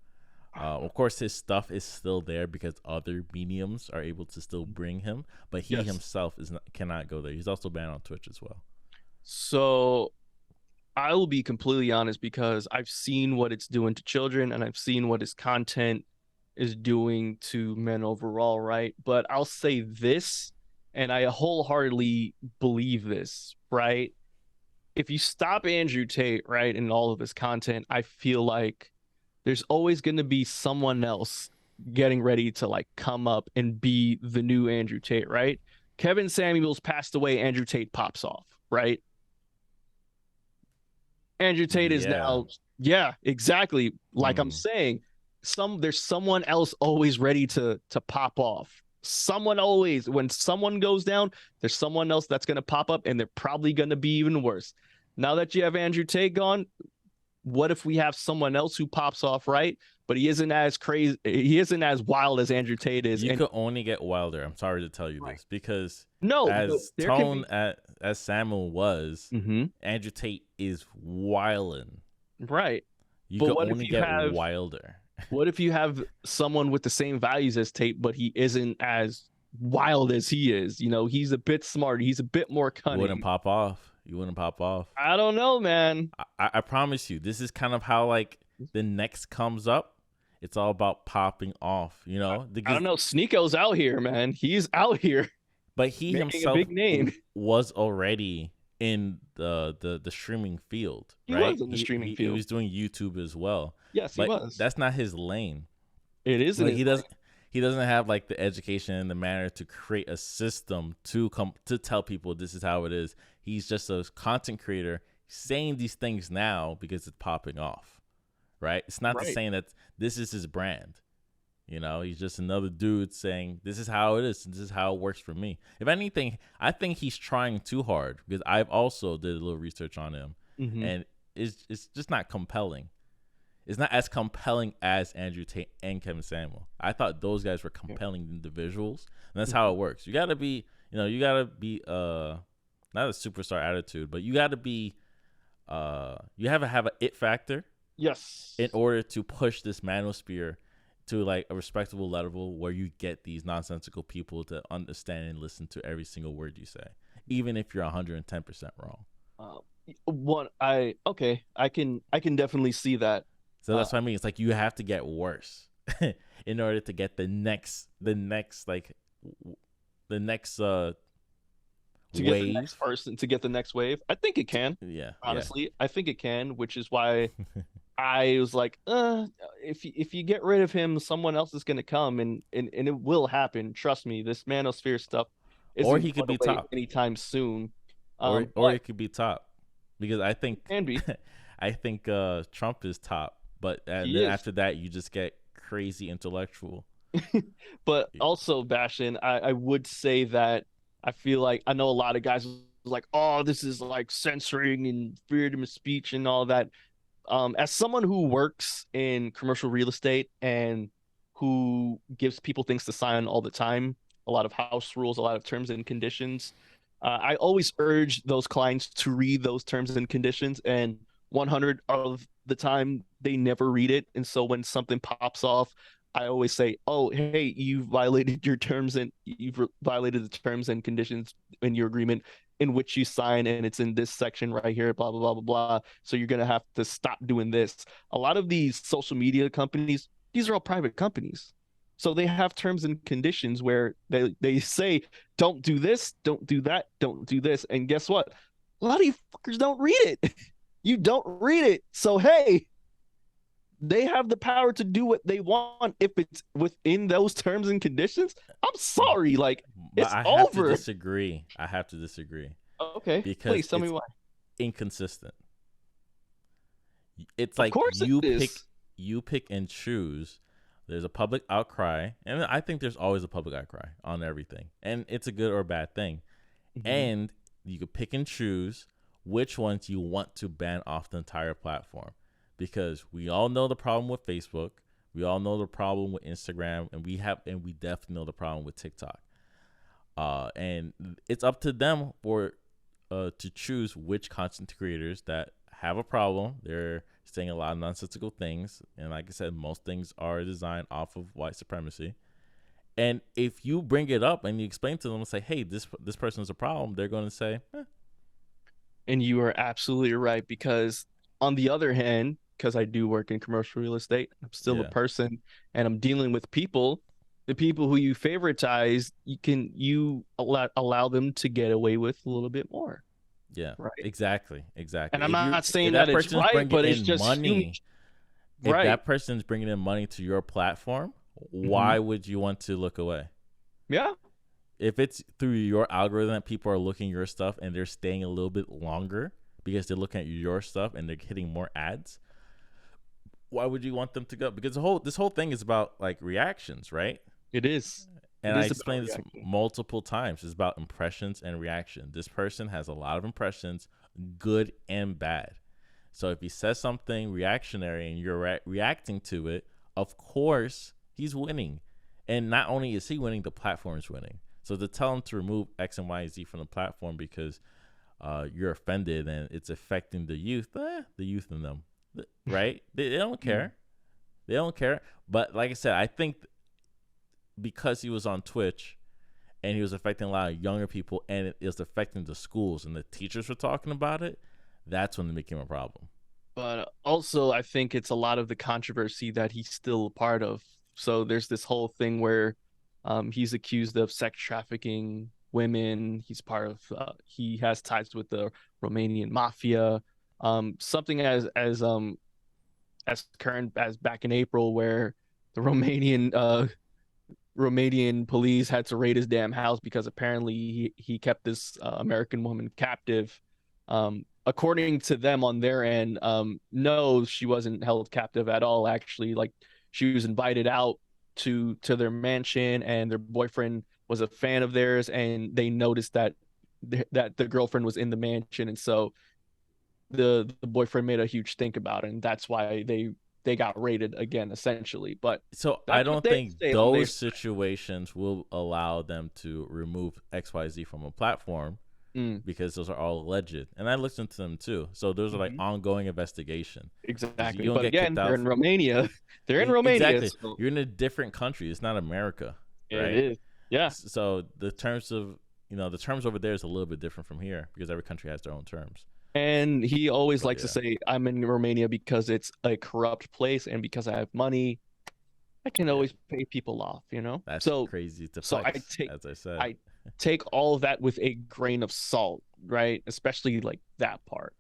Of course, his stuff is still there because other mediums are able to still bring him, but he Yes. himself cannot go there. He's also banned on Twitch as well. So I will be completely honest because I've seen what it's doing to children and I've seen what his content is doing to men overall, right? But I'll say this, and I wholeheartedly believe this, right? If you stop Andrew Tate, right, and all of his content, I feel like there's always going to be someone else getting ready to like come up and be the new Andrew Tate, right? Kevin Samuels passed away, Andrew Tate pops off, right? Andrew Tate is Yeah. now, yeah, exactly. Like I'm Hmm. saying, there's someone else always ready to pop off. Someone always, when someone goes down, there's someone else that's gonna pop up, and they're probably gonna be even worse. Now that you have Andrew Tate gone, what if we have someone else who pops off, right? But he isn't as crazy, he isn't as wild as Andrew Tate is. You And could only get wilder. I'm sorry to tell you right. this, because No, but as there can tone be. as Samuel was, Mm-hmm. Andrew Tate is wildin'. Right. You But could what if only you get have wilder. What if you have someone with the same values as Tate, but he isn't as wild as he is? You know, he's a bit smarter. He's a bit more You wouldn't cunning. pop off. You wouldn't pop off. I don't know, man. I promise you, this is kind of how like the next comes up. It's all about popping off, I don't because know. Sneako's out here, man. He's out here but he making a himself big name. was already in the streaming field, He right? was in the streaming He field. was doing YouTube as well, Yes, he but was. that's not his lane. It isn't Like, his lane. he doesn't have like the education and the manner to create a system to come to tell people this is how it is. He's just a content creator saying these things now because it's popping off, right? It's not the Right. saying that this is his brand. He's just another dude saying this is how it is and this is how it works for me. If anything, I think he's trying too hard, because I've also did a little research on him, Mm-hmm. and it's just not compelling. It's not as compelling as Andrew Tate and Kevin Samuel. I thought those guys were Yeah. compelling individuals, and that's how it works. You gotta be, not a superstar attitude, but you gotta be, you have a it factor Yes. in order to push this manosphere to like a respectable level where you get these nonsensical people to understand and listen to every single word you say, even if you're 110% wrong. Uh, one. I can definitely see that. So Uh, that's what I mean. It's like you have to get worse in order to get the next to get the next wave. person, to get the next wave. I think it can. Yeah, yeah. Honestly, I think it can, which is why I was like, if you get rid of him, someone else is gonna come, and it will happen. Trust me, this manosphere stuff Or isn't he could going be away top. anytime soon. Or But it could be top. Because I it think can be. I think Trump is top, but and He then is. after that you just get crazy intellectual. But also, Bastion, I would say that I feel like I know a lot of guys was like, oh, this is like censoring and freedom of speech and all that. As someone who works in commercial real estate and who gives people things to sign all the time, a lot of house rules, a lot of terms and conditions, I always urge those clients to read those terms and conditions. And 100 of the time, they never read it. And so when something pops off, I always say, "Oh, hey, you violated your terms and you've violated the terms and conditions in your agreement in which you sign, and it's in this section right here, blah blah blah blah blah. So you're gonna have to stop doing this." A lot of these social media companies, these are all private companies, so they have terms and conditions where they say, "Don't do this, don't do that, don't do this," and guess what? A lot of you fuckers don't read it. You don't read it, so hey. they have the power to do what they want if it's within those terms and conditions. I'm sorry, like But it's I have to over. disagree. I have to disagree Okay, because please tell me it's why. inconsistent. It's Of like course it is. you pick and choose. There's a public outcry, and I think there's always a public outcry on everything, and it's a good or bad thing. Mhm. And you could pick and choose which ones you want to ban off the entire platform, because we all know the problem with Facebook, we all know the problem with Instagram, and we definitely know the problem with TikTok. And it's up to them for to choose which content creators that have a problem. They're saying a lot of nonsensical things, and like I said, most things are designed off of white supremacy. And if you bring it up and you explain to them and say, "Hey, this person's a problem," they're going to say, And you are absolutely right because on the other hand, because I do work in commercial real estate, I'm still a "Yeah, person and I'm dealing with people. The people who you favoritize, you allow them to get away with a little bit more, yeah, right? exactly, And exactly." I'm not If saying that that it's person's right, bringing but it's in just human, money, if right? that person's bringing in money to your platform, Hmm. why would you want to look away? Yeah, If it's through your algorithm that people are looking your stuff and they're staying a little bit longer because they're looking at your stuff and they're hitting more ads, why would you want them to go? Because this whole thing is about like reactions, right? it is. And It I is about explained this reaction. multiple times. It's about impressions and reaction. This person has a lot of impressions, good and bad. So if he says something reactionary and you're reacting to it, of course he's winning. And not only is he winning, the platform is winning. So to tell him to remove X and Y and Z from the platform because you're offended and it's affecting the youth in them, right? They don't care. They don't care. But like I said, I think because he was on Twitch and he was affecting a lot of younger people and it was affecting the schools and the teachers were talking about it, that's when it became a problem. But also, I think it's a lot of the controversy that he's still a part of. So there's this whole thing where he's accused of sex trafficking women. He's part of, he has ties with the Romanian mafia. Something as current as back in April, where the Romanian police had to raid his damn house because apparently he kept this American woman captive. According to them on their end, no, she wasn't held captive at all. Actually, like she was invited out to their mansion, and their boyfriend was a fan of theirs, and they noticed that the girlfriend was in the mansion, and so the boyfriend made a huge stink about it, and that's why they got raided again, essentially. But So I that's what don't they think say on their those side. situations will allow them to remove XYZ from a platform Mm. because those are all alleged. And I listened to them too. So those are like Hmm. ongoing investigation. Because Exactly. you don't But get kicked again, they're out. in Romania. They're in Romania, Exactly. so You're in a different country. It's not America, it right? is. Yeah. So the terms over there is a little bit different from here because every country has their own terms. And he always But likes to yeah, say, I'm in Romania because it's a corrupt place and because I have money, I can yeah, always pay people off, you know? that's So crazy to so I flex, take as I said. I take all of that with a grain of salt, right? Especially like that part.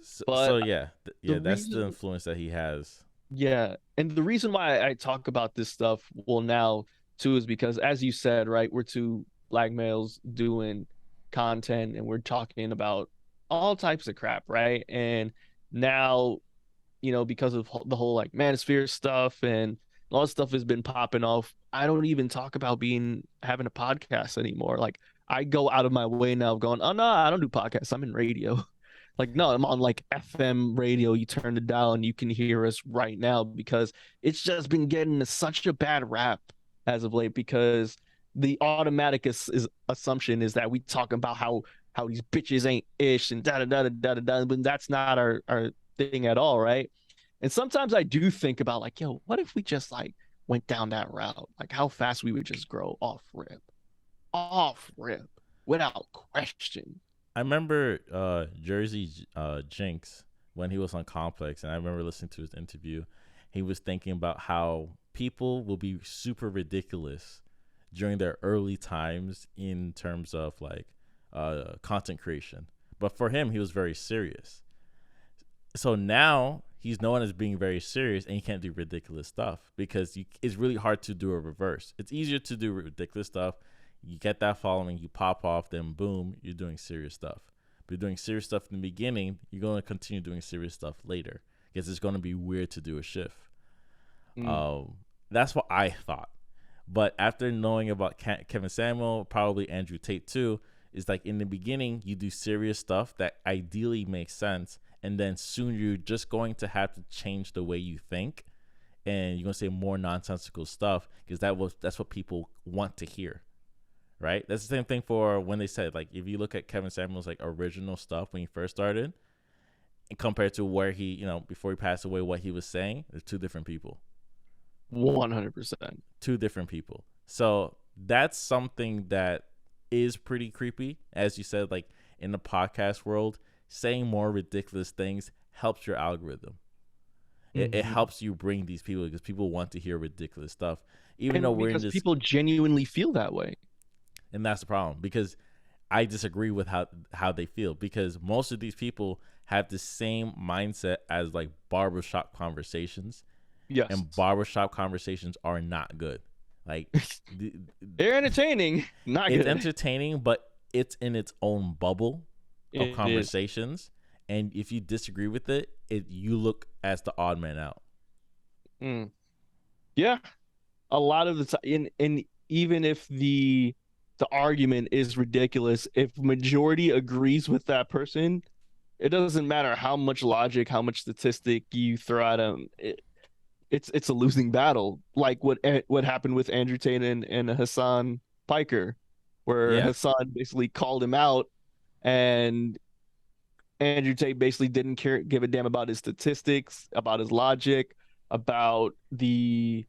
So But yeah, the yeah, that's the reason influence that he has. Yeah, and the reason why I talk about this stuff, well, now too, is because as you said, right, we're two black males doing content and we're talking about all types of crap, right? And now, because of the whole like Manosphere stuff and all this stuff has been popping off, I don't even talk about being having a podcast anymore. Like I go out of my way now of going, oh no, I don't do podcasts. I'm in radio. Like, no, I'm on like FM radio. You turn it down and you can hear us right now because it's just been getting such a bad rap as of late because the automatic assumption is that we talk about how these bitches ain't ish and da da da da da da, but that's not our thing at all, right? And sometimes I do think about like, yo, what if we just like went down that route? Like how fast we would just grow off rip, without question. I remember Jersey Jinx when he was on Complex, and I remember listening to his interview. He was thinking about how people will be super ridiculous during their early times in terms of like content creation, but for him, he was very serious. So now he's known as being very serious, and he can't do ridiculous stuff because it's really hard to do a reverse. It's easier to do ridiculous stuff. You get that following, you pop off, then boom, you're doing serious stuff. But you're doing serious stuff in the beginning, you're going to continue doing serious stuff later because it's going to be weird to do a shift. Mm. That's what I thought. But after knowing about Kevin Samuel, probably Andrew Tate too, is like in the beginning, you do serious stuff that ideally makes sense. And then soon you're just going to have to change the way you think. And you're going to say more nonsensical stuff because that's what people want to hear. Right? That's the same thing for when they said, like, if you look at Kevin Samuel's like original stuff when he first started and compared to where he, before he passed away, what he was saying, they're two different people. 100%. Two different people. So that's something that is pretty creepy. As you said, like in the podcast world, saying more ridiculous things helps your algorithm. It helps you bring these people because people want to hear ridiculous stuff, even though we're in this. People genuinely feel that way. And that's the problem because I disagree with how they feel because most of these people have the same mindset as like barbershop conversations. Yes. And barbershop conversations are not good. Like they're entertaining, not good. It's entertaining, but it's in its own bubble of conversations. And if you disagree with it, you look as the odd man out. Yeah. A lot of the time, and even if the argument is ridiculous, if majority agrees with that person, it doesn't matter how much logic, how much statistic you throw at them. It's a losing battle, like what happened with Andrew Tate and Hassan Piker, where Hassan basically called him out, and Andrew Tate basically didn't give a damn about his statistics, about his logic, about the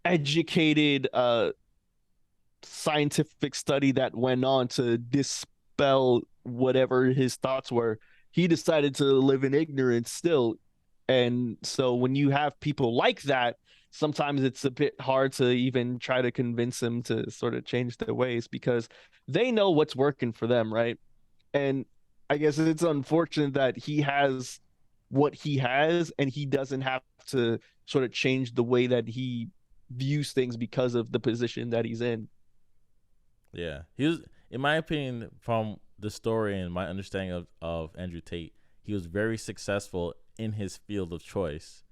educated scientific study that went on to dispel whatever his thoughts were. He decided to live in ignorance still. And so when you have people like that, sometimes it's a bit hard to even try to convince them to sort of change their ways because they know what's working for them, right? And I guess it's unfortunate that he has what he has and he doesn't have to sort of change the way that he views things because of the position that he's in. Yeah. He was, in my opinion, from the story and my understanding of Andrew Tate, he was very successful in his field of choice,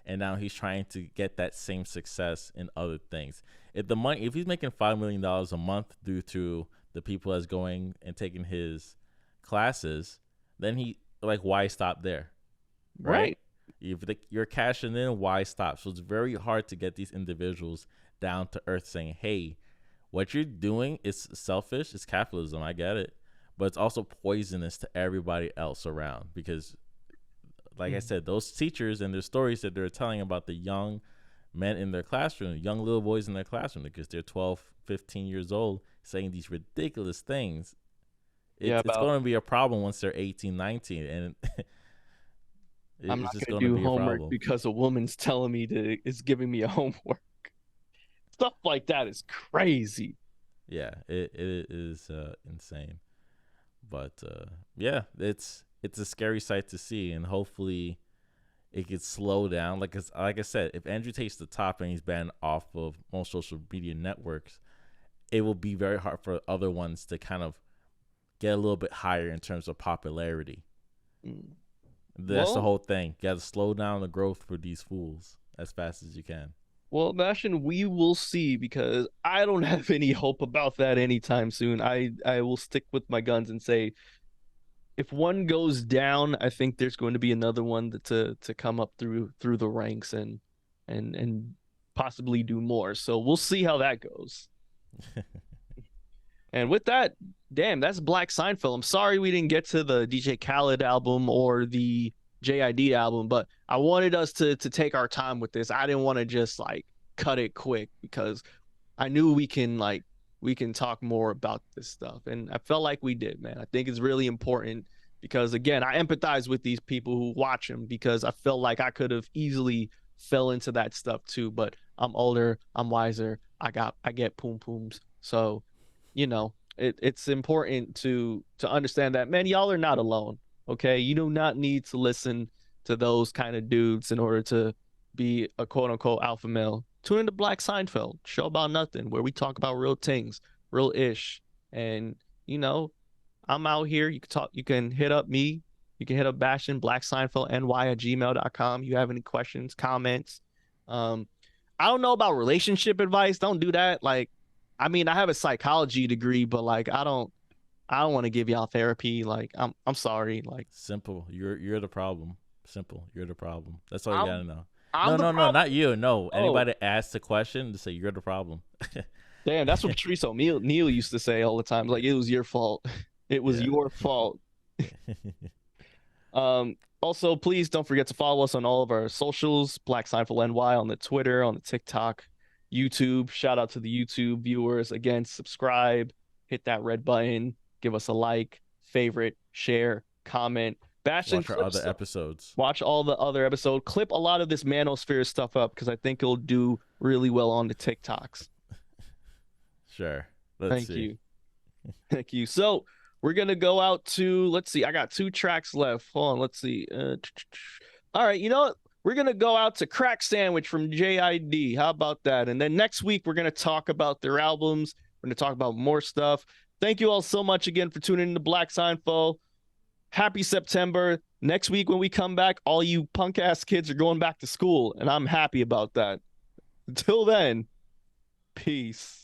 and now he's trying to get that same success in other things. If he's making $5 million a month due to the people that's going and taking his classes, then why stop there? Right? If you're cashing in, why stop? So it's very hard to get these individuals down to earth saying, hey, what you're doing is selfish, it's capitalism, I get it, but it's also poisonous to everybody else around because like I said, those teachers and their stories that they're telling about the young men in their classroom, young little boys in their classroom, because they're 12, 15 years old, saying these ridiculous things. It's going to be a problem once they're 18, 19. And I'm not going to do homework because a woman's telling me is giving me a homework. Stuff like that is crazy. Yeah, it is insane. But yeah, it's a scary sight to see, and hopefully it could slow down. Like I said, if Andrew Tate's the top and he's banned off of most social media networks, it will be very hard for other ones to kind of get a little bit higher in terms of popularity. That's the whole thing. You got to slow down the growth for these fools as fast as you can. Well, Bashtin, we will see because I don't have any hope about that anytime soon. I will stick with my guns and say, if one goes down, I think there's going to be another one to come up through the ranks and possibly do more. So we'll see how that goes. And with that, damn, that's Black Seinfeld. I'm sorry we didn't get to the DJ Khaled album or the JID album, but I wanted us to take our time with this. I didn't want to just like cut it quick because I knew we can talk more about this stuff. And I felt like we did, man. I think it's really important because, again, I empathize with these people who watch them because I felt like I could have easily fell into that stuff too. But I'm older, I'm wiser, I get poom pooms. So, it's important to understand that, man, y'all are not alone. Okay. You do not need to listen to those kind of dudes in order to be a quote unquote alpha male. Tune into Black Seinfeld, show about nothing, where we talk about real things, real ish. And you know, I'm out here. You can talk, you can hit up me, you can hit up Bashtin, Black Seinfeld, NY@gmail.com. You have any questions, comments. Um, I don't know about relationship advice. Don't do that. Like, I mean, I have a psychology degree, but like I don't want to give y'all therapy. Like, I'm sorry. Like, Simple. You're the problem. Simple. You're the problem. That's all you I'm gotta know. I'm No, the no, no, problem. not you. No, Oh, anybody asks the question, to say you're the problem. damn, that's what Patrice O'Neal used to say all the time. Like, it was your fault. It was Yeah. your fault. Also, please don't forget to follow us on all of our socials, Black Seinfeld NY on the Twitter, on the TikTok, YouTube. Shout out to the YouTube viewers. Again, subscribe, hit that red button, give us a like, favorite, share, comment. Bastion Watch our other clips. episodes. Watch all the other episode. Clip a lot of this Manosphere stuff up because I think it'll do really well on the TikToks. Sure. Let's Thank see. you. Thank you. So we're gonna go out to, let's see, I got two tracks left. Hold on, let's see. All right, you know what? We're gonna go out to Crack Sandwich from JID. How about that? And then next week we're gonna talk about their albums. We're gonna talk about more stuff. Thank you all so much again for tuning in to Black Seinfeld. Happy September. Next week when we come back, all you punk ass kids are going back to school, and I'm happy about that. Until then, peace.